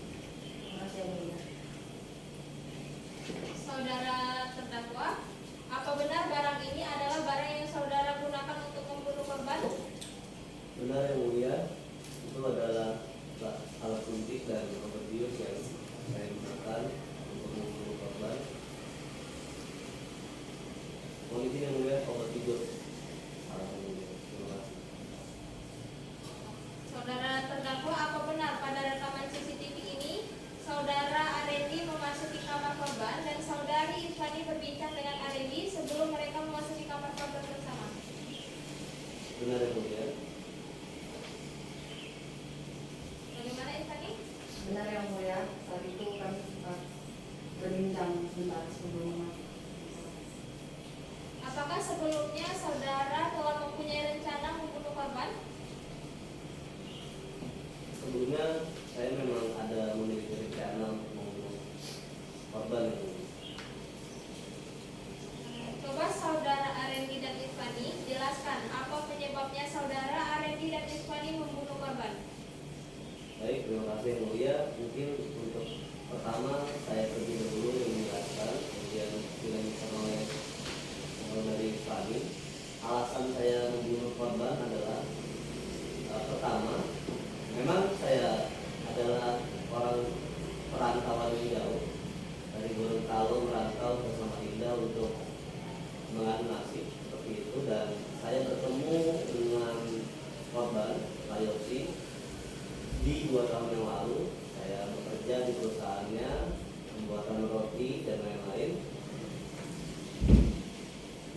Terima kasih yang mulia. Saudara terdakwa, apa benar barang ini adalah barang yang saudara gunakan untuk membunuh korban? Benar yang mulia, itu adalah alat suntik dan obat bius yang saya gunakan untuk membunuh korban. Mohon izin yang mulia, obat tidur. Alhamdulillah. Terima kasih. Saudara terdakwa, apa benar pada rekaman CCTV ini saudara Arendi memasuki kamar korban dan saudari Isfani berbincang dengan Arendi sebelum mereka memasuki kamar korban bersama? Benar yang mulia. Bagaimana Isfani? Benar yang mulia, saat itu kami sempat berbincang sebentar sebelum masuk. Apakah sebelumnya saudara telah mempunyai rencana membunuh korban? Sebelumnya saya memang ada memiliki rencana untuk membunuh korban yang mulia. Coba saudara Arendi dan Isfani jelaskan apa penyebabnya saudara Arendi dan Isfani membunuh korban. Baik, terima kasih yang mulia. Mungkin untuk pertama saya terlebih dahulu yang menjelaskan, kemudian dilanjutkan oleh dari Fani. Alasan saya membunuh korban adalah pertama, memang saya adalah orang perantauan yang jauh dari Gorontalo merantau ke Samarinda untuk mengadu nasib seperti itu, dan saya bertemu dengan korban Pak Yosi di 2 tahun yang lalu. Saya bekerja di perusahaannya, pembuatan roti dan lain-lain.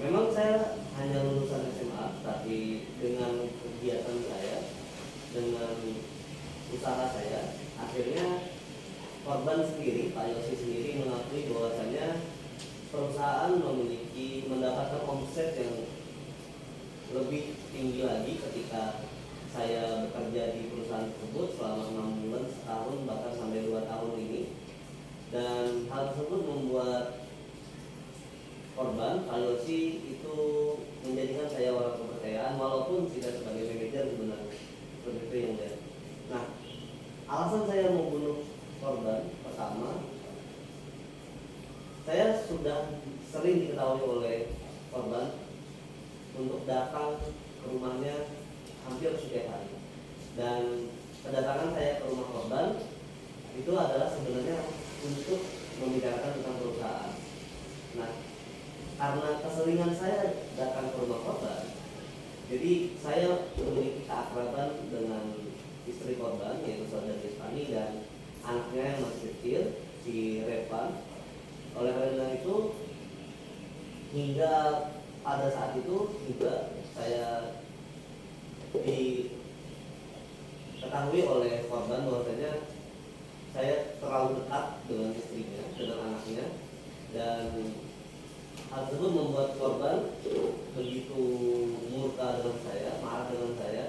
Memang saya hanya lulusan SMA, tapi dengan kegiatan saya, dengan usaha saya, akhirnya korban sendiri, Pak Yosi sendiri mengakui bahwasanya perusahaan mendapatkan omset yang lebih tinggi lagi ketika saya bekerja di perusahaan tersebut selama 6 bulan, setahun, bahkan sampai 2 tahun ini. Dan hal tersebut membuat korban, Pak Yosi itu menjadikan saya orang kepercayaan walaupun tidak sebagai manajer sebenarnya. Seperti itu yang dia. Nah, alasan saya membunuh korban pertama, saya sudah sering diketahui oleh korban untuk datang ke rumahnya hampir setiap hari. Dan kedatangan saya ke rumah korban itu adalah sebenarnya untuk membicarakan tentang perusahaan. Nah, karena keseringan saya datang ke rumah korban, jadi saya memiliki keakraban dengan istri korban, yaitu saudari Isfani, dan anaknya yang masih kecil, si Revan. Oleh karena itu, hingga pada saat itu juga saya diketahui oleh korban bahwasanya saya terlalu dekat dengan istrinya, dengan anaknya, dan hal tersebut membuat korban begitu murka dengan saya, marah dengan saya,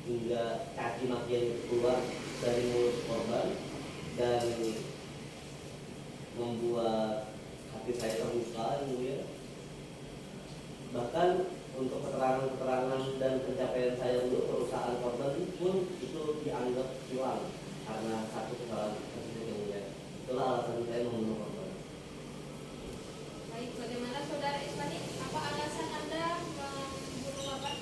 hingga caci makian itu keluar dari mulut korban dan membuat hati saya terluka, yang mulia. Bahkan untuk keterangan-keterangan dan pencapaian saya untuk perusahaan korban pun itu dianggap hilang karena satu kesalahan tersebut yang mulia. Itulah alasan saya membunuh korban. Baik, bagaimana Saudara Ispani? Apa alasan Anda membunuh korban?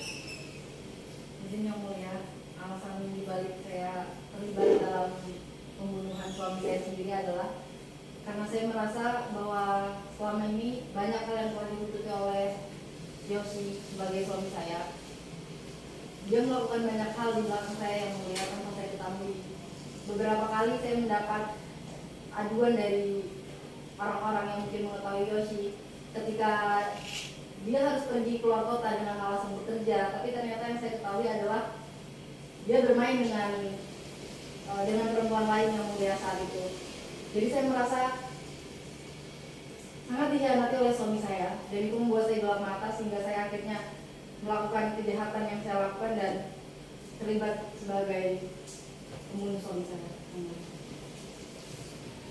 Izin yang mulia, alasan dibalik saya terlibat dalam pembunuhan suami saya sendiri adalah karena saya merasa bahwa selama ini banyak hal yang telah ditutupi oleh Yosi sebagai suami saya. Dia melakukan banyak hal di belakang saya yang mulia tanpa saya ketahui. Beberapa kali saya mendapat aduan dari orang-orang yang mungkin mengetahui Yosi ketika dia harus pergi keluar kota dengan alasan bekerja, tapi ternyata yang saya ketahui adalah dia bermain dengan perempuan lain yang mulia saat itu. Jadi saya merasa sangat dikhianati oleh suami saya, dan itu membuat saya gelap mata sehingga saya akhirnya melakukan kejahatan yang saya lakukan dan terlibat sebagai pembunuh suami saya.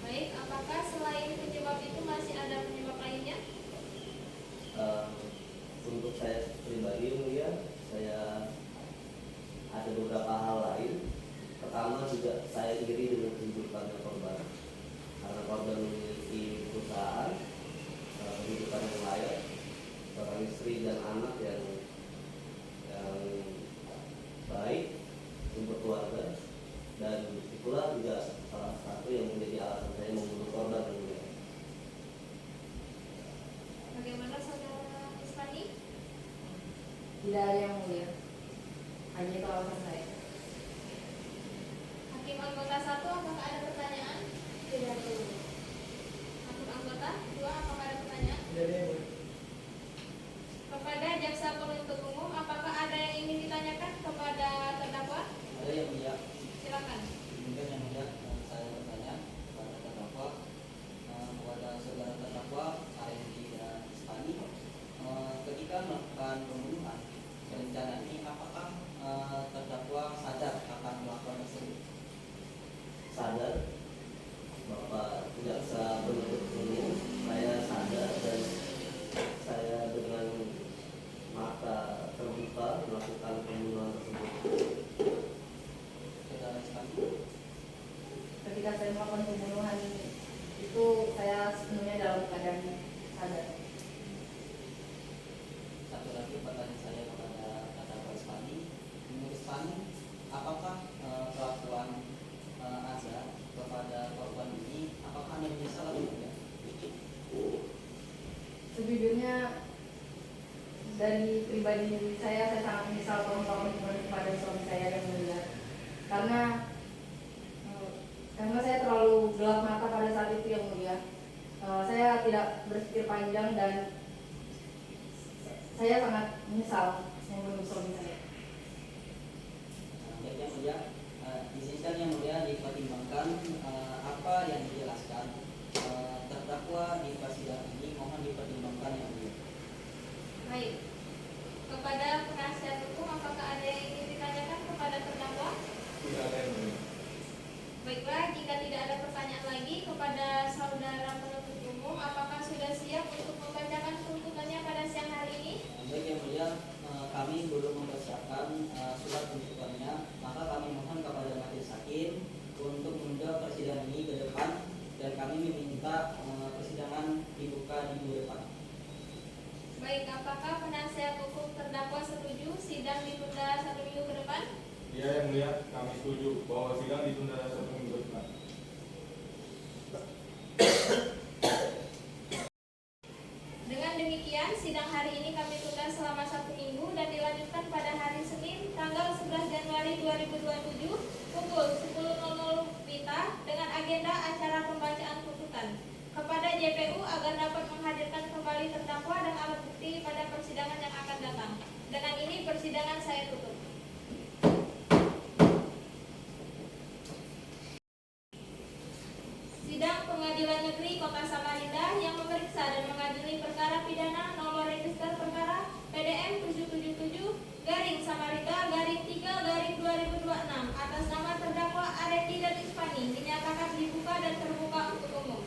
Baik, apakah selain penyebab itu masih ada penyebab lainnya? Untuk saya pribadi ya, saya ada beberapa hal lain. Pertama juga saya iri dengan kehidupan korban, karena korban memiliki perusahaan, kehidupan yang layak, seorang istri dan anak yang baik untuk keluarga, dan itulah juga salah satu yang menjadi alasan saya membunuh korban. Bagaimana Saudara Ispani? Tidak ada yang mulia, hanya itu alasan saya. Hakim anggota 1, apakah ada pertanyaan? Tidak ada. Hakim anggota 2, apakah ada pertanyaan? Tidak ada yang mulia. Kepada jaksa penuntut umum, apakah ada yang ingin ditanyakan kepada terdakwa? Ada yang mulia. Silakan. Mungkin yang mulia, saya bertanya kepada terdakwa, kepada saudara terdakwa Arendi dan Ispani, ketika melakukan pembunuhan berencana ini, apakah terdakwa sadar akan melakukan tersebut? Sadar, Bapak jaksa penuntut umum, saya sadar dan saya dengan mata terbuka melakukan pembunuhan tersebut. Saudara Ispani? Ketika saya melakukan pembunuhan itu saya sepenuhnya dalam keadaan sadar. Satu lagi pertanyaan saya kepada terdakwa Ispani. Menurut Ispani, apakah kelakuan Anda kepada korban ini, apakah Anda menyesal atau tidak? Sejujurnya dari pribadi saya sangat menyesal kalau melakukan kepada suami saya yang mulia, karena saya terlalu gelap mata pada saat itu yang mulia. Saya tidak berpikir panjang dan saya sangat menyesal membunuh suami saya. Baik yang mulia, izinkan yang mulia dipertimbangkan apa yang dijelaskan terdakwa di persidangan ini, mohon dipertimbangkan yang mulia. Baik. Kepada penasihat hukum, apakah ada yang ingin ditanyakan kepada terdakwa? Tidak ada yang mulia. Baiklah, jika tidak ada pertanyaan lagi kepada saudara penuntut umum, apakah sudah siap untuk membacakan tuntutannya pada siang hari ini? Baik yang mulia, kami belum mempersiapkan surat tuntutannya, maka kami mohon kepada majelis hakim untuk menunda persidangan ini ke depan, dan kami meminta persidangan dibuka di minggu depan. Baik, apakah penasihat hukum terdakwa setuju sidang ditunda 1 minggu ke depan? Ya yang mulia, kami setuju bahwa sidang ditunda 1 minggu ke depan. Dengan demikian, sidang hari ini kami tunda selama 1 minggu dan dilanjutkan pada hari Senin, tanggal 11 Januari 2027, pukul 10.00 WITA dengan agenda acara pembacaan tuntutan kepada JPU agar dapat menghadirkan kembali terdakwa dan alat bukti pada persidangan yang akan datang. Dengan ini persidangan saya tutup. Sidang Pengadilan Negeri Kota Samarinda yang memeriksa dan mengadili perkara pidana nomor register perkara PDM 777-Samarinda-3-2026 atas nama terdakwa Arendi dan Ispani dinyatakan dibuka dan terbuka untuk umum.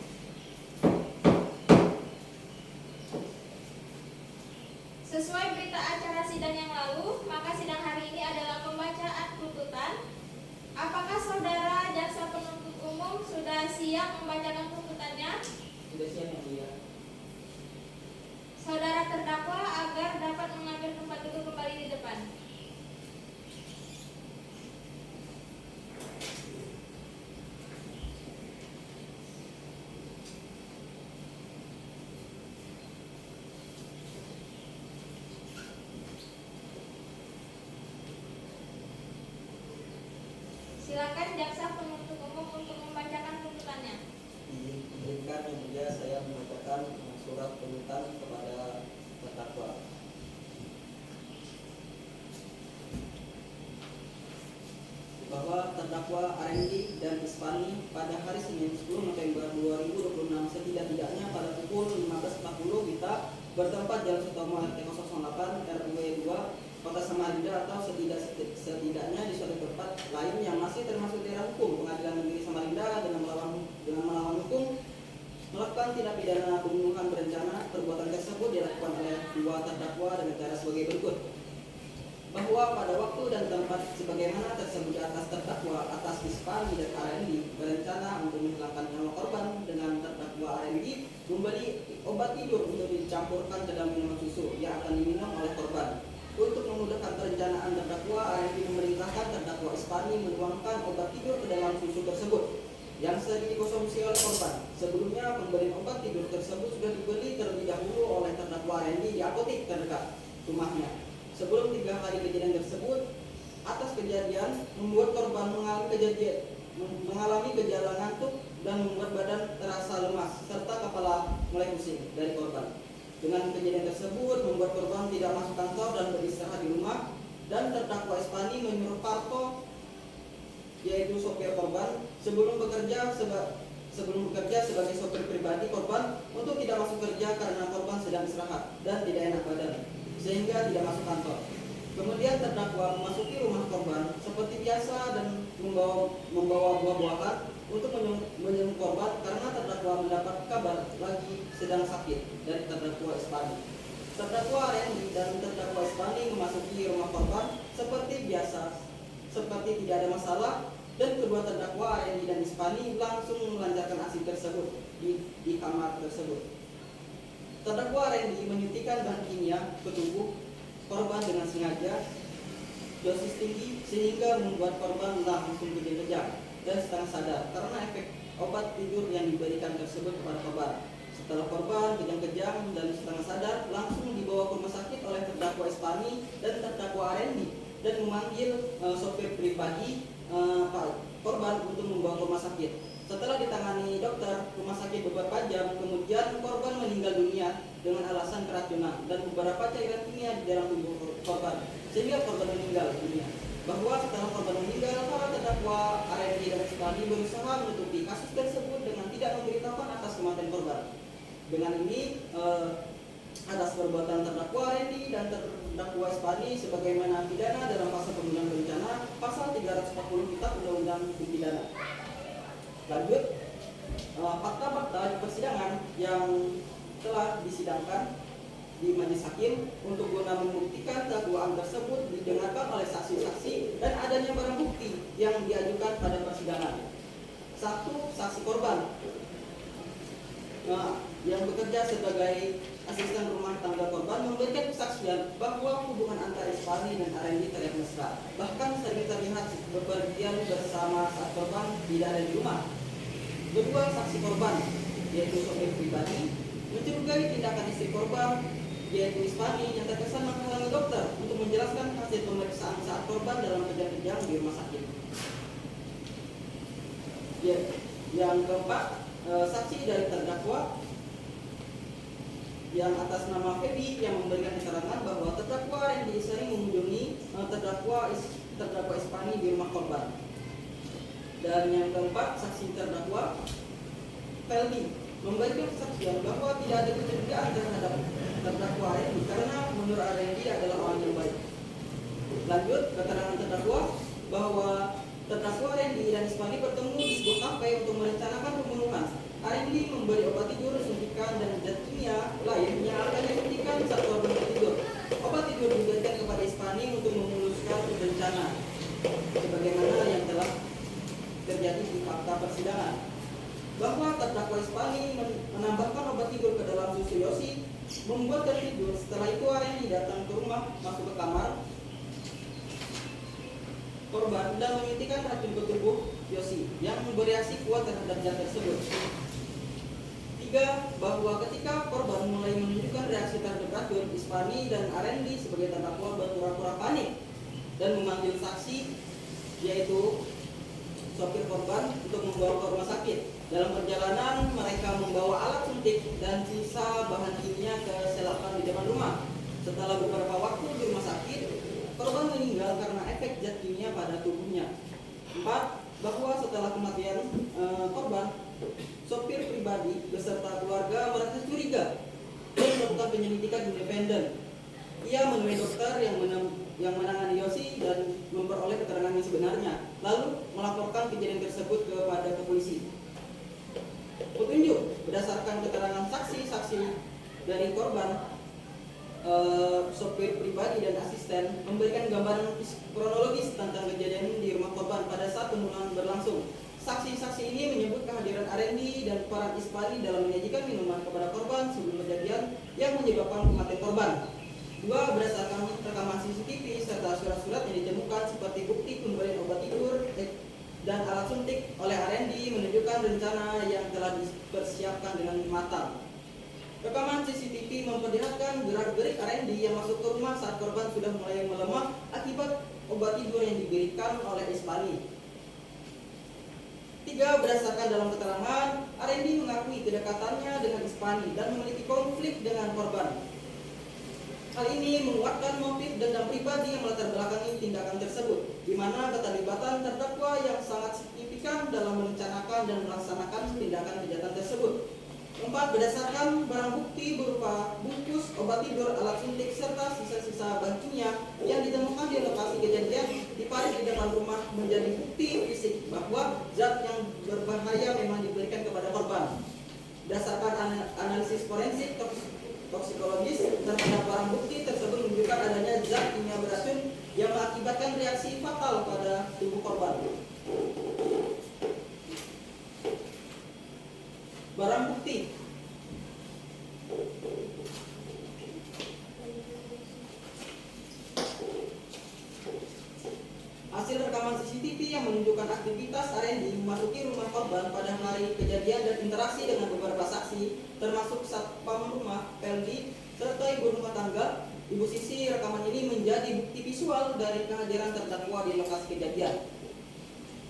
Sesuai berita acara sidang yang lalu, maka sidang hari ini adalah pembacaan tuntutan. Apakah saudara jaksa penuntut umum sudah siap membacakan tuntutannya? Sudah siap yang mulia. Saudara terdakwa agar dapat mengambil tempat duduk kembali di depan. Silakan jaksa penuntut umum untuk membacakan tuntutannya. Izinkan yang mulia saya membacakan surat tuntutan kepada terdakwa. Bahwa terdakwa Arendi dan Ispani pada hari Senin 10 November 2026 setidak-tidaknya pada pukul 15.40 WITA bertempat Jalan Sutomo RT 08 RW 2 Kota Samarinda atau setidaknya di suatu tempat lain yang masih termasuk daerah hukum Pengadilan Negeri Samarinda dengan melawan hukum melakukan tindak pidana pembunuhan berencana. Perbuatan tersebut dilakukan oleh dua terdakwa dengan cara sebagai berikut. Bahwa pada waktu dan tempat sebagaimana tersebut di atas terdakwa atas Ispani dan Arendi berencana untuk menghilangkan nyawa korban dengan terdakwa Arendi membeli obat tidur untuk dicampurkan ke dalam minuman susu yang akan diminum oleh korban. Untuk memudahkan perencanaan terdakwa, Arendi memerintahkan terdakwa Ispani menuangkan obat tidur ke dalam susu tersebut yang sering dikonsumsi oleh korban. Sebelumnya, pemberian obat tidur tersebut sudah dibeli terlebih dahulu oleh terdakwa Arendi di apotek terdekat rumahnya. Sebelum 3 hari kejadian tersebut, atas kejadian membuat korban mengalami gejala ngantuk dan membuat badan terasa lemas serta kepala mulai pusing dari korban. Dengan kejadian tersebut membuat korban tidak masuk kantor dan beristirahat di rumah, dan terdakwa Ispani menyuruh Parto, yaitu sopir korban, sebelum bekerja sebagai sopir pribadi korban untuk tidak masuk kerja karena korban sedang istirahat dan tidak enak badan, sehingga tidak masuk kantor. Kemudian terdakwa memasuki rumah korban seperti biasa dan membawa buah-buahan untuk menjenguk korban karena terdakwa mendapat kabar lagi sedang sakit dari terdakwa Ispani. Terdakwa Arendi dan terdakwa Ispani memasuki rumah korban seperti biasa, seperti tidak ada masalah, dan kedua terdakwa Arendi dan Ispani langsung melancarkan aksi tersebut di kamar tersebut. Terdakwa Arendi menyuntikkan bahan kimia ke tubuh korban dengan sengaja dosis tinggi sehingga membuat korban langsung kejang-kejang dan setengah sadar karena efek obat tidur yang diberikan tersebut kepada korban. Setelah korban kejang-kejang dan setengah sadar, langsung dibawa ke rumah sakit oleh terdakwa Ispani dan terdakwa Arendi dan memanggil sopir pribadi korban untuk membawa ke rumah sakit. Setelah ditangani dokter rumah sakit beberapa jam, kemudian korban meninggal dunia dengan alasan keracunan dan beberapa cairan kimia di dalam tubuh korban, sehingga korban meninggal dunia. Bahwa setelah korban meninggal, para terdakwa Arendi dan Ispani berusaha menutupi kasus tersebut dengan tidak memberitahukan atas kematian korban. Dengan ini, atas perbuatan terdakwa Arendi dan terdakwa Ispani sebagaimana pidana dalam pasal pembunuhan berencana, pasal 340 Kitab Undang-Undang Hukum Pidana. Lanjut, fakta-fakta di persidangan yang telah disidangkan di majelis hakim untuk guna membuktikan dakwaan tersebut didengarkan oleh saksi-saksi dan adanya barang bukti yang diajukan pada persidangan. 1. Saksi korban yang bekerja sebagai asisten rumah tangga korban memberikan kesaksian bahwa hubungan antara Ispani dan Arendi terlihat mesra, bahkan sering terlihat bepergian bersama saat korban tidak ada di rumah. 2. Saksi korban, yaitu sopir pribadi, mencurigai tindakan istri korban, yaitu Ispani, yang terkesan menghalangi dokter untuk menjelaskan hasil pemeriksaan saat korban dalam kejang-kejang di rumah sakit. Yang keempat, saksi dari terdakwa yang atas nama Feby yang memberikan keterangan bahwa terdakwa Arendi sering mengunjungi terdakwa Ispani di rumah korban. Dan yang keempat, saksi terdakwa Felby memberikan kesaksian bahwa tidak ada kecurigaan terhadap terdakwa Arendi karena menurut Arendi adalah orang yang baik. Lanjut, keterangan terdakwa bahwa terdakwa Arendi dan Ispani bertemu di sebuah kafe untuk merencanakan pembunuhan. Arendi memberi obat tidur, suntikan, dan zat kimia lain yang akan disuntikan saat korban tidur. Obat tidur diberikan kepada membuat tertidur. Setelah itu Arendi datang ke rumah, masuk ke kamar korban dan menyuntikkan racun ke tubuh Yosi yang bereaksi kuat terhadap zat tersebut. 3. Bahwa ketika korban mulai menunjukkan reaksi terhadap racun, Ispani dan Arendi sebagai terdakwa berpura-pura panik dan memanggil saksi, yaitu sopir korban, untuk membawa ke rumah sakit. Dalam perjalanan mereka membawa alat suntik dan sisa bahan kimia ke selapan di depan rumah. Setelah beberapa waktu di rumah sakit, korban meninggal karena efek zat kimia pada tubuhnya. 4. Bahwa setelah kematian korban, sopir pribadi beserta keluarga merasa curiga dan melakukan penyelidikan independen. Ia menemui dokter yang menangani Yosi dan memperoleh keterangan yang sebenarnya, lalu melaporkan kejadian tersebut kepada polisi. Petunjuk berdasarkan keterangan saksi-saksi dari korban, sopir pribadi dan asisten memberikan gambaran kronologis tentang kejadian di rumah korban pada saat pembunuhan berlangsung. Saksi-saksi ini menyebut kehadiran Arendi dan peran Ispani dalam menyajikan minuman kepada korban sebelum kejadian yang menyebabkan kematian korban. 2. Berdasarkan rekaman CCTV serta surat-surat yang ditemukan seperti bukti pemberian obat tidur dan alat suntik oleh Arendi menunjukkan rencana yang telah dipersiapkan dengan matang. Rekaman CCTV memperlihatkan gerak-gerik Arendi yang masuk ke rumah saat korban sudah mulai melemah akibat obat tidur yang diberikan oleh Ispani. 3. Berdasarkan dalam keterangan, Arendi mengakui kedekatannya dengan Ispani dan memiliki konflik dengan korban. Hal ini menguatkan motif dendam pribadi yang melatar belakangi tindakan tersebut, di mana keterlibatan terdakwa yang sangat signifikan dalam merencanakan dan melaksanakan tindakan kejahatan tersebut. 4. Berdasarkan barang bukti berupa bungkus obat tidur, alat suntik, serta sisa-sisa bahan kimia yang ditemukan di lokasi kejadian di parit di depan rumah menjadi bukti fisik bahwa zat yang berbahaya memang diberikan kepada korban. Berdasarkan analisis forensik toksikologis terhadap barang bukti tersebut menunjukkan adanya zat kimia beracun yang mengakibatkan reaksi fatal pada tubuh korban. Barang bukti. Hasil rekaman CCTV yang menunjukkan aktivitas Arendi memasuki rumah korban pada hari kejadian dan interaksi dengan beberapa saksi, termasuk satpam rumah, Peldi, serta ibu rumah tangga. Ibu Sisi, rekaman ini menjadi bukti visual dari kehadiran terdakwa di lokasi kejadian.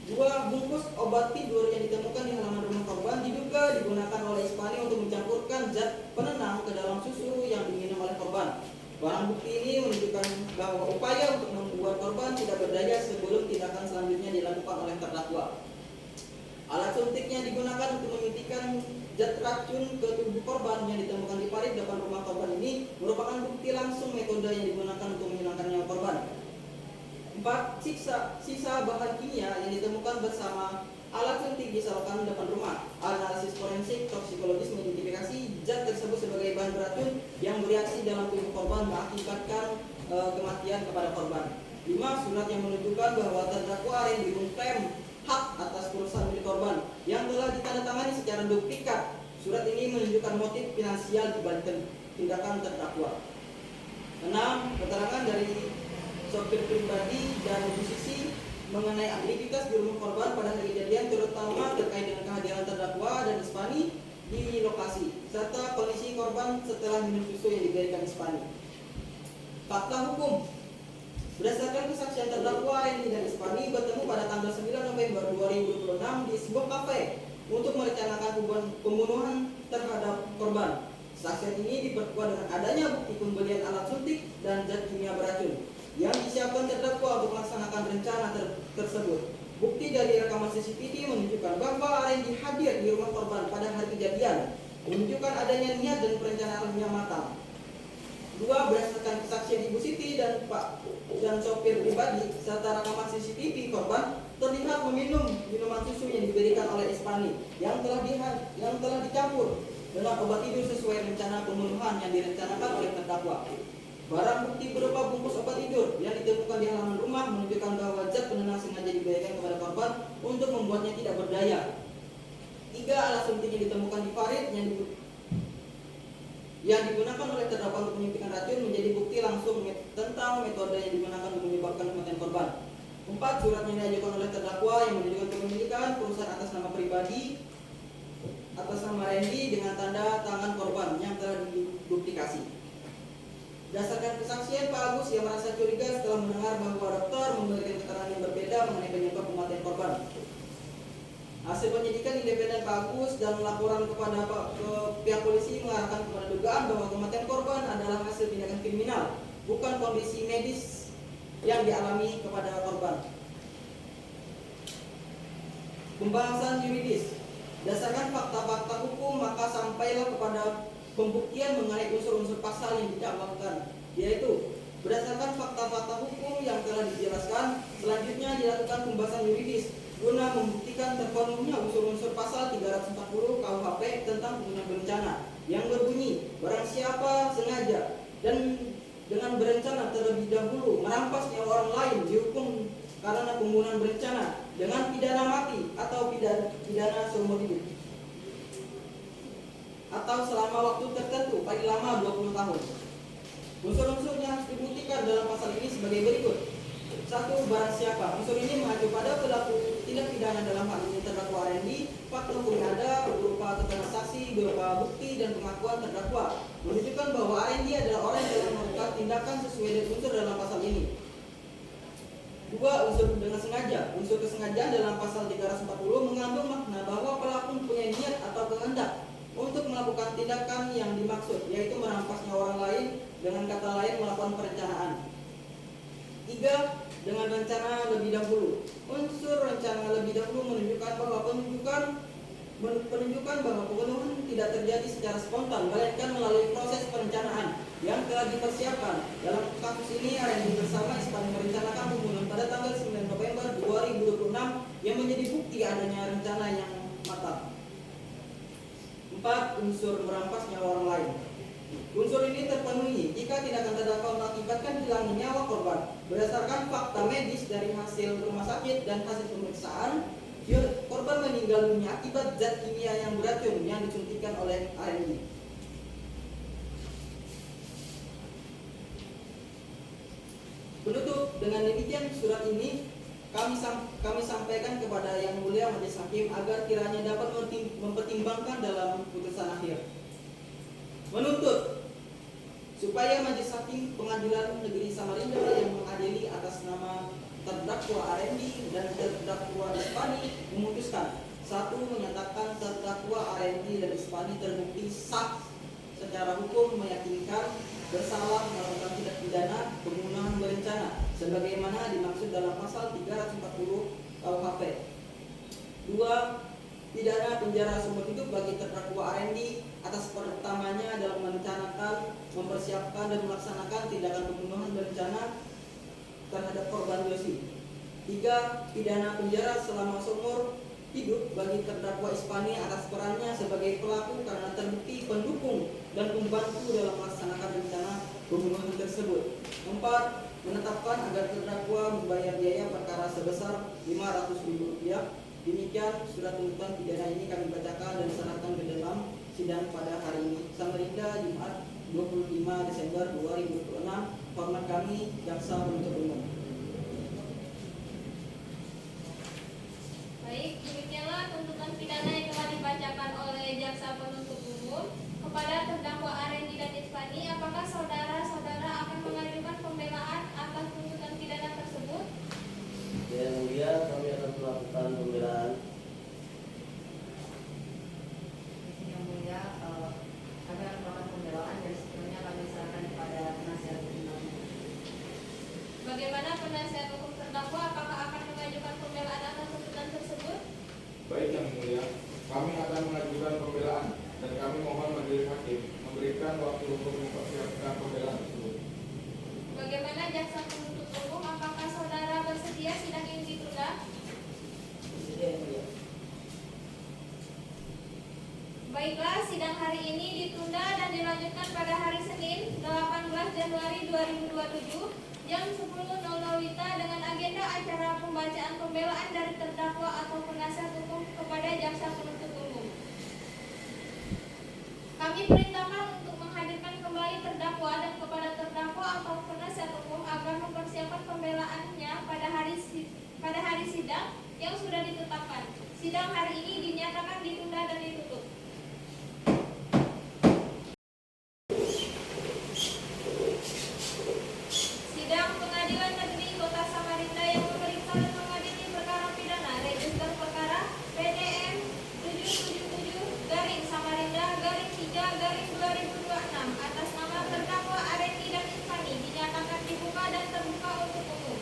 2. Bungkus obat tidur yang ditemukan di halaman rumah korban diduga digunakan oleh Ispani untuk mencampurkan zat penenang ke dalam susu yang diminum oleh korban. Barang bukti ini menunjukkan bahwa upaya untuk membuat korban tidak berdaya sebelum tindakan selanjutnya dilakukan oleh terdakwa. Alat suntik yang digunakan untuk menyuntikkan zat racun ke tubuh korban yang ditemukan di parit depan rumah korban ini merupakan bukti langsung metode yang digunakan untuk menghilangkan nyawa korban. 4. Sisa bahan kimia yang ditemukan bersama alat suntik di selokan depan rumah. Analisis forensik toksikologis mengidentifikasi zat tersebut sebagai bahan beracun yang bereaksi dalam tubuh korban mengakibatkan kematian kepada korban. 5. Surat yang menunjukkan bahwa terdakwa Arendi mengklaim hak atas perusahaan milik korban yang telah ditandatangani secara duplikat. Surat ini menunjukkan motif finansial di balik tindakan terdakwa. 6. Keterangan dari sopir pribadi dan ibu Sisi mengenai aktivitas di rumah korban pada hari kejadian, terutama terkait dengan kehadiran terdakwa dan Ispani di lokasi, serta kondisi korban setelah minum susu yang diberikan Ispani. Fakta hukum. Berdasarkan kesaksian terdakwa, Arendi dan Ispani bertemu pada tanggal 9 November 2026 di sebuah kafe untuk merencanakan pembunuhan terhadap korban. Kesaksian ini diperkuat dengan adanya bukti pembelian alat suntik dan zat kimia beracun yang disiapkan terdakwa untuk melaksanakan rencana tersebut. Bukti dari rekaman CCTV menunjukkan bahwa Arendi hadir di rumah korban pada hari kejadian, menunjukkan adanya niat dan perencanaan yang matang. 2. Berdasarkan kesaksian Ibu Siti dan sopir pribadi serta rekaman CCTV, korban terlihat meminum minuman susu yang diberikan oleh Ispani yang telah dicampur dengan obat tidur sesuai rencana pembunuhan yang direncanakan oleh terdakwa. Barang bukti berupa bungkus obat tidur yang ditemukan di halaman rumah menunjukkan bahwa zat penenang sengaja diberikan kepada korban untuk membuatnya tidak berdaya. 3. Alat suntik yang ditemukan di parit yang digunakan oleh terdakwa untuk menyuntikkan racun menjadi bukti langsung tentang metode yang digunakan untuk menyebabkan kematian korban. 4. Surat yang diajukan oleh terdakwa yang menunjukkan kepemilikan perusahaan atas nama pribadi atas nama Randy dengan tanda tangan korban yang telah diduplikasi. Berdasarkan kesaksian Pak Agus yang merasa curiga setelah mendengar bahwa dokter memberikan keterangan yang berbeda mengenai penyebab kematian korban. Hasil penyidikan independen Pak Agus dan laporan kepada pihak polisi mengarahkan kepada dugaan bahwa kematian korban adalah hasil tindakan kriminal, bukan kondisi medis yang dialami kepada korban. Pembahasan yuridis. Berdasarkan fakta-fakta hukum, maka sampailah kepada pembuktian mengenai unsur-unsur pasal yang didakwakan, yaitu berdasarkan fakta-fakta hukum yang telah dijelaskan, selanjutnya dilakukan pembahasan yuridis guna membuktikan terpenuhnya unsur-unsur pasal 340 KUHP tentang pembunuhan berencana yang berbunyi barang siapa sengaja dan dengan berencana terlebih dahulu merampas nyawa orang lain dihukum karena pembunuhan berencana dengan pidana mati atau pidana seumur hidup atau selama waktu tertentu paling lama 20 tahun. Unsur-unsur yang harus dibuktikan dalam pasal ini sebagai berikut. 1. Barang siapa. Unsur ini mengacu pada pelaku tindak pidana dalam hal ini terdakwa Randy. Fakta hukum yang ada berupa keterangan saksi, berupa bukti dan pengakuan terdakwa menunjukkan bahwa Randy adalah orang yang telah melakukan tindakan sesuai dengan unsur dalam pasal ini. 2. Unsur dengan sengaja. Unsur kesengajaan dalam pasal 340 mengandung makna bahwa pelaku mempunyai niat atau kehendak untuk melakukan tindakan yang dimaksud, yaitu merampas nyawa orang lain, dengan kata lain melakukan perencanaan. 3. Dengan rencana lebih dahulu. Unsur rencana lebih dahulu menunjukkan bahwa pembunuhan tidak terjadi secara spontan, melainkan melalui proses perencanaan yang telah dipersiapkan. Dalam kasus ini, Randy bersama Ispani merencanakan pembunuhan pada tanggal 9 November 2026 yang menjadi bukti adanya rencana yang matang. 4. Unsur merampas nyawa orang lain. Unsur ini terpenuhi jika tindakan terdakwa mengakibatkan hilangnya nyawa korban. Berdasarkan fakta medis dari hasil rumah sakit dan hasil pemeriksaan, korban meninggal dunia akibat zat kimia yang beracun yang disuntikkan oleh Randy. Penutup, dengan demikian surat ini kami sampaikan kepada Yang Mulia Majelis Hakim agar kiranya dapat mempertimbangkan dalam putusan akhir. Menuntut supaya Majelis Hakim Pengadilan Negeri Samarinda yang mengadili atas nama terdakwa Randy dan terdakwa Ispani memutuskan: 1. Menyatakan terdakwa Randy dan Ispani terbukti sah secara hukum meyakinkan bersalah melakukan tindak pidana pembunuhan berencana sebagaimana dimaksud dalam pasal 340 KUHP. 2. Pidana penjara seumur hidup bagi terdakwa Randy atas pertamanya dalam merencanakan, mempersiapkan dan melaksanakan tindakan pembunuhan berencana terhadap korban Yosi. 3. Pidana penjara selama seumur hidup bagi terdakwa Ispani atas perannya sebagai pelaku karena terbukti pendukung dan pembantu dalam melaksanakan rencana pembunuhan tersebut. 4. Menetapkan agar terdakwa membayar biaya perkara sebesar Rp500.000. Demikian surat tuntutan pidana ini kami bacakan dan diserahkan ke dalam sidang pada hari ini. Samarinda, Jumat 25 Desember 2026. Hormat kami, Jaksa Penuntut Umum. Baik, demikianlah tuntutan pidana yang telah dibacakan oleh Jaksa Penuntut Umum kepada terdakwa Randy dan Ispani. Apakah saudara-saudara akan mengajukan pembelaan atas tuntutan pidana tersebut? Yang mulia, kami akan melakukan pembelaan. Yang mulia, kami akan melakukan pembelaan dan seterusnya kami serahkan kepada penasihat hukum. Bagaimana penasihat hukum terdakwa? Apakah akan mengajukan pembelaan atas tuntutan tersebut? Baik Yang Mulia, kami akan mengajukan pembelaan dan kami mohon Majelis Hakim memberikan waktu untuk mempersiapkan pembelaan tersebut. Bagaimana jaksa penuntut umum? Apakah saudara bersedia sidang ini ditunda? Bersedia, Yang Mulia. Baiklah, sidang hari ini ditunda dan dilanjutkan pada hari Senin 18 Januari 2027 jam 10.00 WITA dengan agenda acara pembacaan pembelaan dari terdakwa atau penasihat hukum kepada jaksa penuntut umum. Kami perintahkan untuk menghadirkan penasihat hukum agar mempersiapkan pembelaannya pada hari sidang yang sudah ditetapkan. Sidang hari ini dinyatakan ditunda dan ditutup. Sidang Pengadilan Negeri Kota Samarinda yang memeriksa dan mengadili perkara pidana register perkara PDM 777 Samarinda 3/2026 atas nama terdakwa Arendi dan Insani dinyatakan dibuka dan terbuka untuk umum.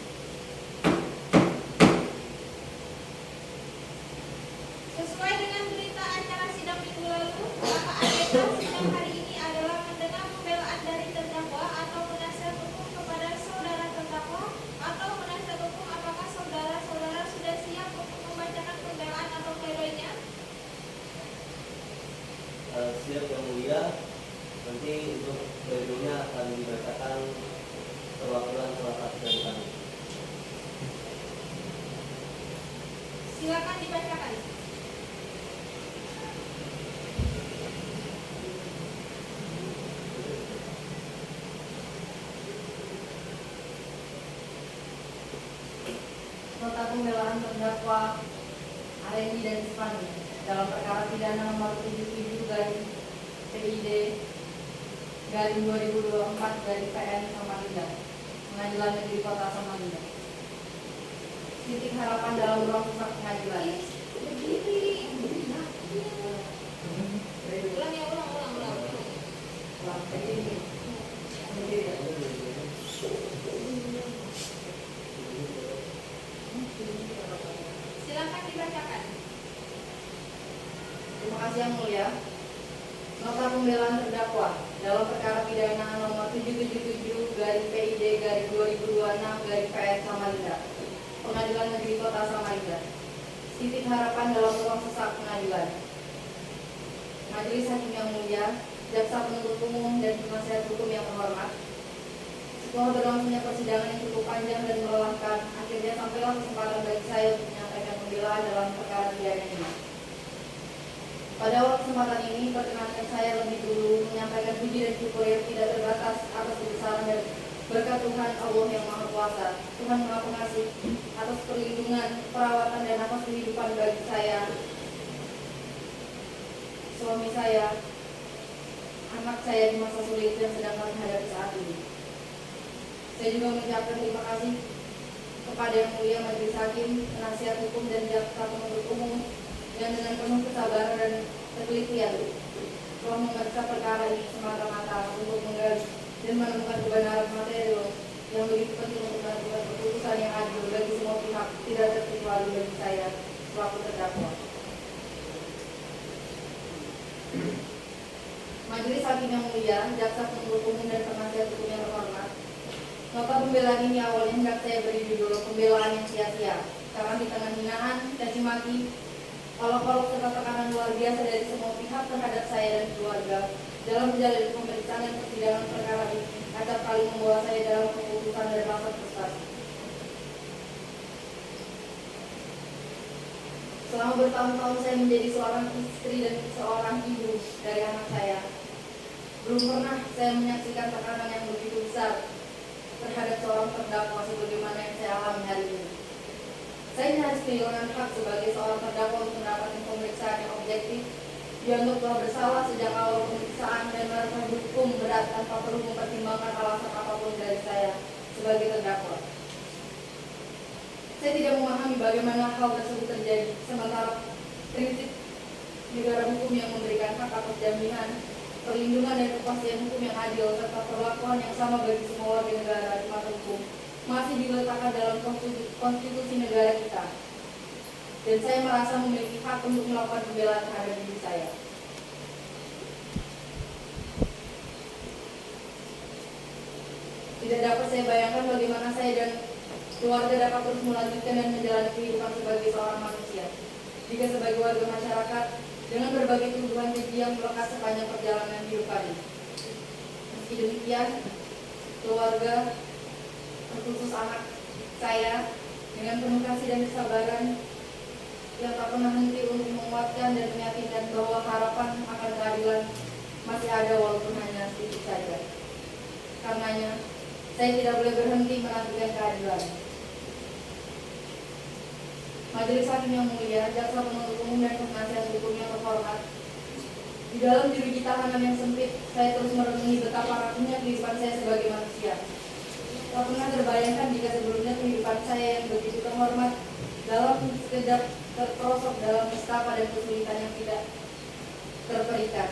Sesuai dengan berita acara sidang minggu lalu, maka agenda sidang hari ini adalah mendengar pembelaan dari terdakwa atau penasihat hukum kepada saudara terdakwa atau penasihat hukum. Apakah saudara-saudara sudah siap untuk membacakan pembelaan atau pledoinya? Siap yang mulia. Nanti untuk pledoinya akan dibacakan perwakilan salah satu dari kami. Silakan dibacakan. Nota pembelaan terdakwa Arendi dan Insani dalam perkara pidana nomor 77/PID/2024/PN Samarinda, Pengadilan Negeri Kota Samarinda. Titik harapan dalam ruang pusat pengadilan. Ulang ya, ulang. Silakan dibacakan. Terima kasih yang mulia. Nota pembelaan terdakwa dalam perkara pidana nomor 777/PID/2026/PN Samarinda, Pengadilan Negeri Kota Samarinda. Titik harapan dalam ruang sesak pengadilan. Majelis Hakim yang mulia, jaksa penuntut umum dan penasihat hukum yang terhormat. Setelah berlangsungnya persidangan yang cukup panjang dan melelahkan, akhirnya sampailah kesempatan bagi saya untuk menyampaikan pembelaan dalam perkara pidana ini. Pada kesempatan ini, perkenankan saya lebih dulu menyampaikan puji dan syukur yang tidak terbatas atas kebesaran dan berkat Tuhan Allah yang Maha Kuasa, Tuhan Maha Pengasih, atas perlindungan, perawatan dan nafas kehidupan bagi saya, suami saya, anak saya di masa sulit yang sedang kami hadapi saat ini. Saya juga mengucapkan terima kasih kepada Yang Mulia Majelis Hakim, penasihat hukum dan jaksa penuntut umum yang dengan penuh kesabaran dan ketelitian telah memeriksa perkara ini semata-mata untuk menggali dan menemukan kebenaran material yang begitu penting untuk menentukan keputusan yang adil bagi semua pihak, tidak terkecuali bagi saya selaku terdakwa. Majelis Hakim yang mulia, jaksa penuntut umum dan penasihat hukum yang terhormat, nota pembelaan ini awalnya hendak saya beri judul pembelaan yang sia-sia karena di tengah hinaan, caci maki, olok-olok serta tekanan luar biasa dari semua pihak terhadap saya dan keluarga dalam menjalani pemeriksaan dan persidangan perkara ini acap kali membawa saya dalam keputusan dan rasa frustasi. Selama bertahun-tahun saya menjadi seorang istri dan seorang ibu dari anak saya. Belum pernah saya menyaksikan tekanan yang begitu besar terhadap seorang terdakwa sebagaimana yang saya alami hari ini. Saya harus kehilangan hak sebagai seorang terdakwa untuk mendapatkan pemeriksaan yang objektif, dianggap telah bersalah sejak awal pemeriksaan dan merasa hukum berat tanpa perlu mempertimbangkan alasan apapun dari saya sebagai terdakwa. Saya tidak memahami bagaimana hal tersebut terjadi, sementara prinsip negara hukum yang memberikan hak atas jaminan, perlindungan dan kepastian hukum yang adil serta perlakuan yang sama bagi semua warga negara di mata hukum masih diletakkan dalam konstitusi negara kita. Dan saya merasa memiliki hak untuk melakukan pembelaan terhadap diri saya. Tidak dapat saya bayangkan bagaimana saya dan keluarga dapat terus melanjutkan dan menjalani kehidupan sebagai seorang manusia jika sebagai warga masyarakat dengan berbagai tuduhan keji yang melekat sepanjang perjalanan hidup kami. Meski demikian, keluarga, terkhusus anak saya, dengan penuh kasih dan kesabaran yang tak pernah henti untuk menguatkan dan meyakinkan bahwa harapan akan keadilan masih ada walaupun hanya sedikit saja. Karenanya, Saya tidak boleh berhenti menantikan keadilan. Majelis Hakim yang mulia, jaksa penuntut umum dan penasihat hukum yang terhormat, di dalam jeruji tahanan yang sempit, saya terus merenungi betapa rapuhnya kehidupan saya sebagai manusia. Tak pernah terbayangkan jika sebelumnya kehidupan saya yang begitu terhormat dalam sekejap terperosok dalam nestapa dan kesulitan yang tidak terperikan.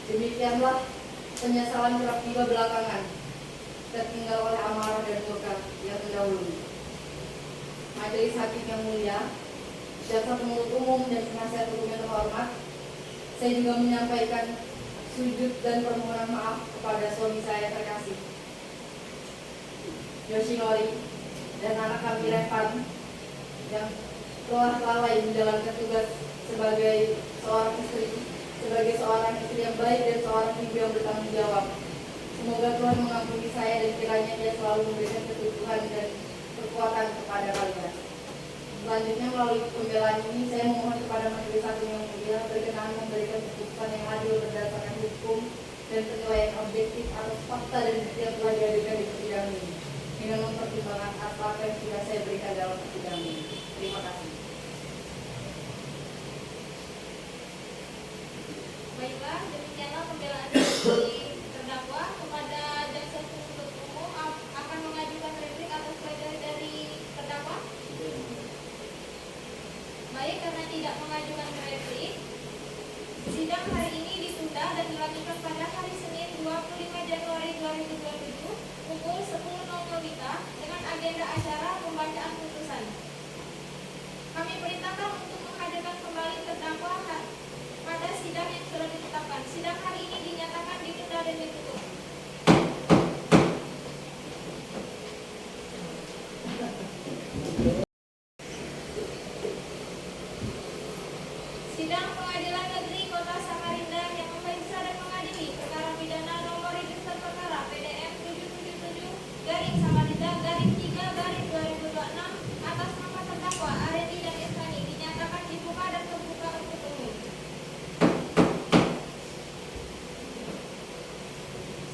Demikianlah penyesalan kerap tiba belakangan, tertinggal oleh amarah dan murka yang terdahulu. Majelis Hakim yang mulia, jaksa penuntut umum dan penasihat hukum yang terhormat, saya juga menyampaikan sujud dan permohonan maaf kepada suami saya terkasih, Yoshinori, dan anak kami Revan yang telah lalai menjalankan tugas sebagai seorang istri yang baik dan seorang ibu yang bertanggung jawab. Semoga Tuhan mengampuni saya dan kiranya Dia selalu memberikan keteguhan dan kekuatan kepada kalian. Selanjutnya melalui pembelaan ini saya memohon kepada Majelis Hakim yang mulia berkenan memberikan keputusan yang adil berdasarkan hukum dan penilaian objektif atas fakta dan bukti yang telah dihadirkan di persidangan ini dengan mempertimbangkan apa yang sudah saya berikan dalam persidangan ini. Terima kasih. Baiklah, demikianlah pembelaan dari terdakwa. Kepada jaksa penuntut umum akan mengajukan replik atas pledoi dari terdakwa. Baik, karena tidak mengajukan replik, sidang hari ini ditunda dan dilanjutkan pada hari Senin 25 Januari 2027 pukul 10.00 WITA dengan agenda acara pembacaan putusan. Kami perintahkan untuk menghadirkan kembali terdakwa pada sidang yang sudah ditetapkan. Sidang hari ini dinyatakan ditunda dan ditutup. Sidang Pengadilan Negeri Kota Samarinda yang memeriksa dan mengadili perkara pidana nomor register perkara PDM 777-Samarinda-3/2026 atas nama terdakwa Arendi dan Esani dinyatakan dibuka dan terbuka untuk umum.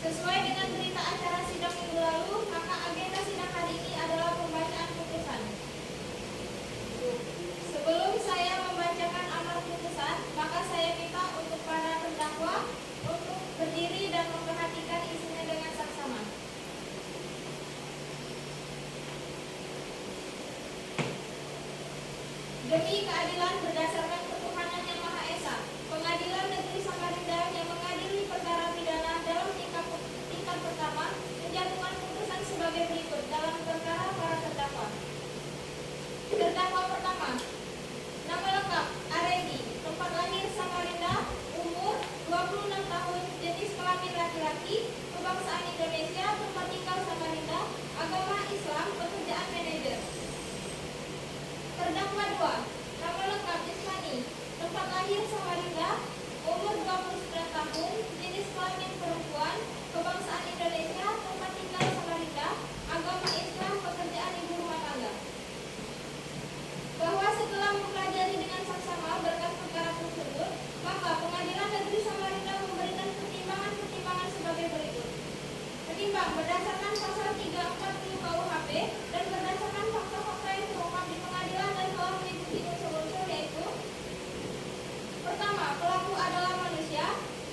Sesuai dengan berita acara sidang minggu lalu, maka agenda sidang hari ini adalah pembacaan putusan. Sebelum saya membacakan amar putusan, maka saya minta untuk para terdakwa untuk berdiri dan memperhatikan isinya dengan saksama. Demi keadilan berdasarkan ketuhanan yang Maha Esa, Pengadilan Negeri Samarinda yang mengadili perkara pidana dalam tingkat pertama menjatuhkan putusan sebagai berikut dalam perkara para terdakwa. Terdakwa pertama, nama lengkap Arendi, tempat lahir Samarinda, umur 26 tahun, jenis kelamin laki-laki, kebangsaan Indonesia, tempat tinggal Samarinda, agama Islam, pekerjaan manajer. Terdakwa 2, nama lengkap Ismani, tempat lahir Samarinda, umur 29 tahun, jenis kelamin perempuan, kebangsaan Indonesia, tempat tinggal Samarinda, agama Islam, pekerjaan ibu rumah tangga. Bahwa setelah mempelajari dengan saksama berkas perkara tersebut, maka Pengadilan Negeri Samarinda memberikan pertimbangan sebagai berikut. Ketimbang berdasarkan pasal 340 KUHP dan berdasarkan fakta-fakta yang terungkap di pengadilan dan telah meliputi unsur-unsur yaitu: pertama, pelaku adalah manusia.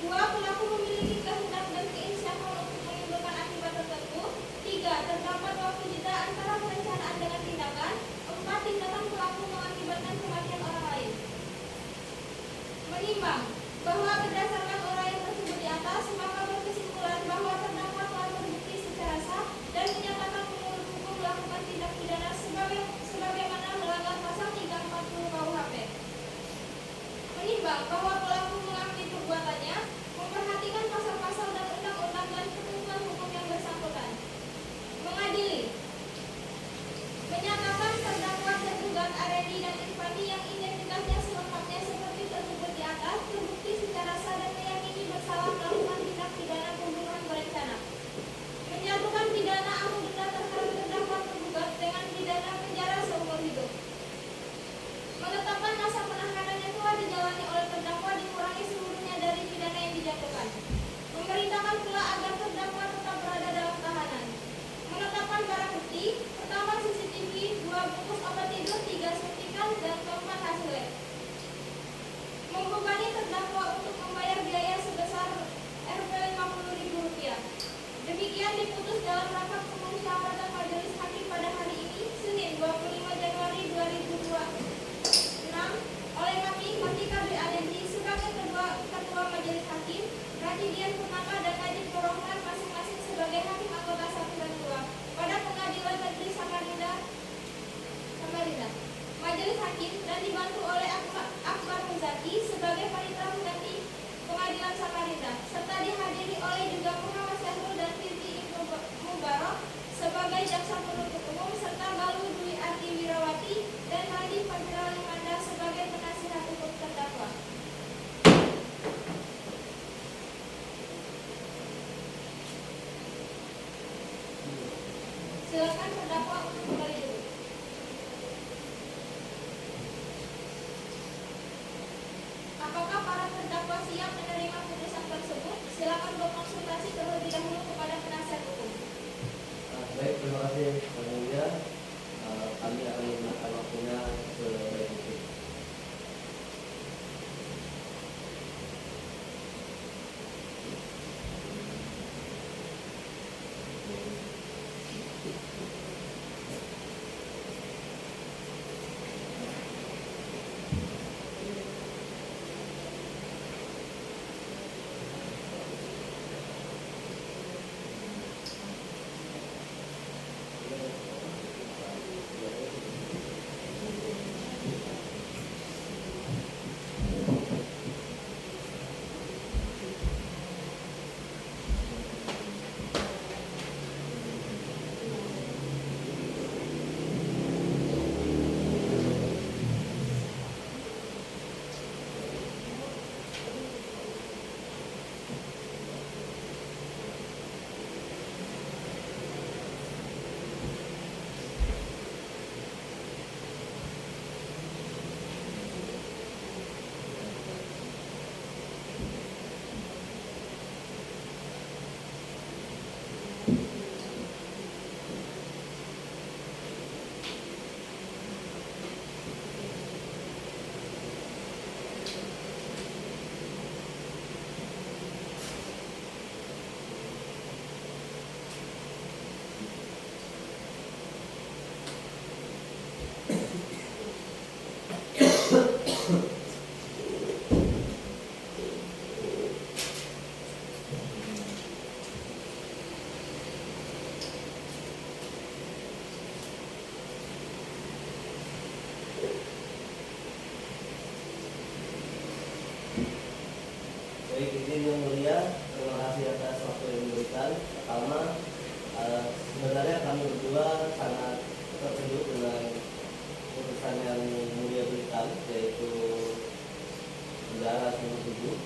2, pelaku memiliki kehendak dan keinsyafan untuk menimbulkan akibat tertentu. 3, terdapat waktu jeda antara perencanaan dengan tindakan. 4, tindakan pelaku mengakibatkan kematian orang lain. Menimbang bahwa berdasarkan uraian tersebut di atas, maka berkesimpulan bahwa terdakwa telah terbukti secara sah dan menyatakan menurut hukum melakukan tindakan Silakan terdakwa untuk kembali duduk. Apakah para terdakwa siap menerima putusan tersebut? Silakan berkonsultasi terlebih dahulu kepada penasihat hukum. Baik, terima kasih Yang Mulia. Kami akan menggunakan waktunya sebaik mungkin. Baik, izin Yang Mulia, terima kasih atas waktu yang diberikan. Pertama, sebenarnya kami berdua sangat terkejut dengan putusan yang Mulia berikan, yaitu Saudara sumber 7.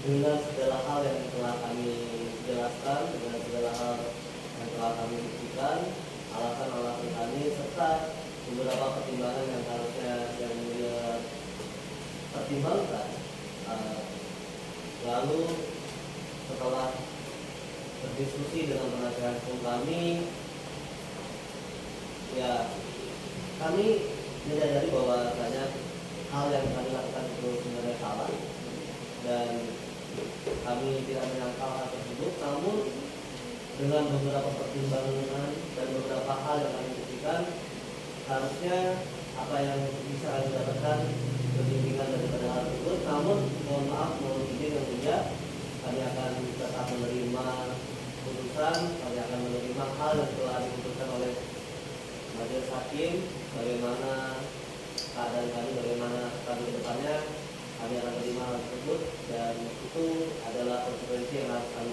Dengan segala hal yang telah kami jelaskan, dengan segala hal yang telah kami buktikan, alasan-alasan kami serta beberapa pertimbangan yang harusnya Yang Mulia pertimbangkan. Lalu setelah berdiskusi dengan penasihat hukum kami, ya kami menyadari bahwa banyak hal yang kami lakukan itu sebenarnya salah dan kami tidak menyangkal hal tersebut. Namun dengan beberapa pertimbangan dan beberapa hal yang kami buktikan, harusnya apa yang bisa kami dapatkan berbimbingan daripada hal tersebut. Namun mohon maaf, mohon izin Yang Mulia, kami akan tetap menerima putusan, kami akan menerima hal yang telah diputuskan oleh majelis hakim, bagaimana keadaan kami, bagaimana kami depannya, kami akan menerima hal tersebut dan itu adalah konsekuensi yang harus kami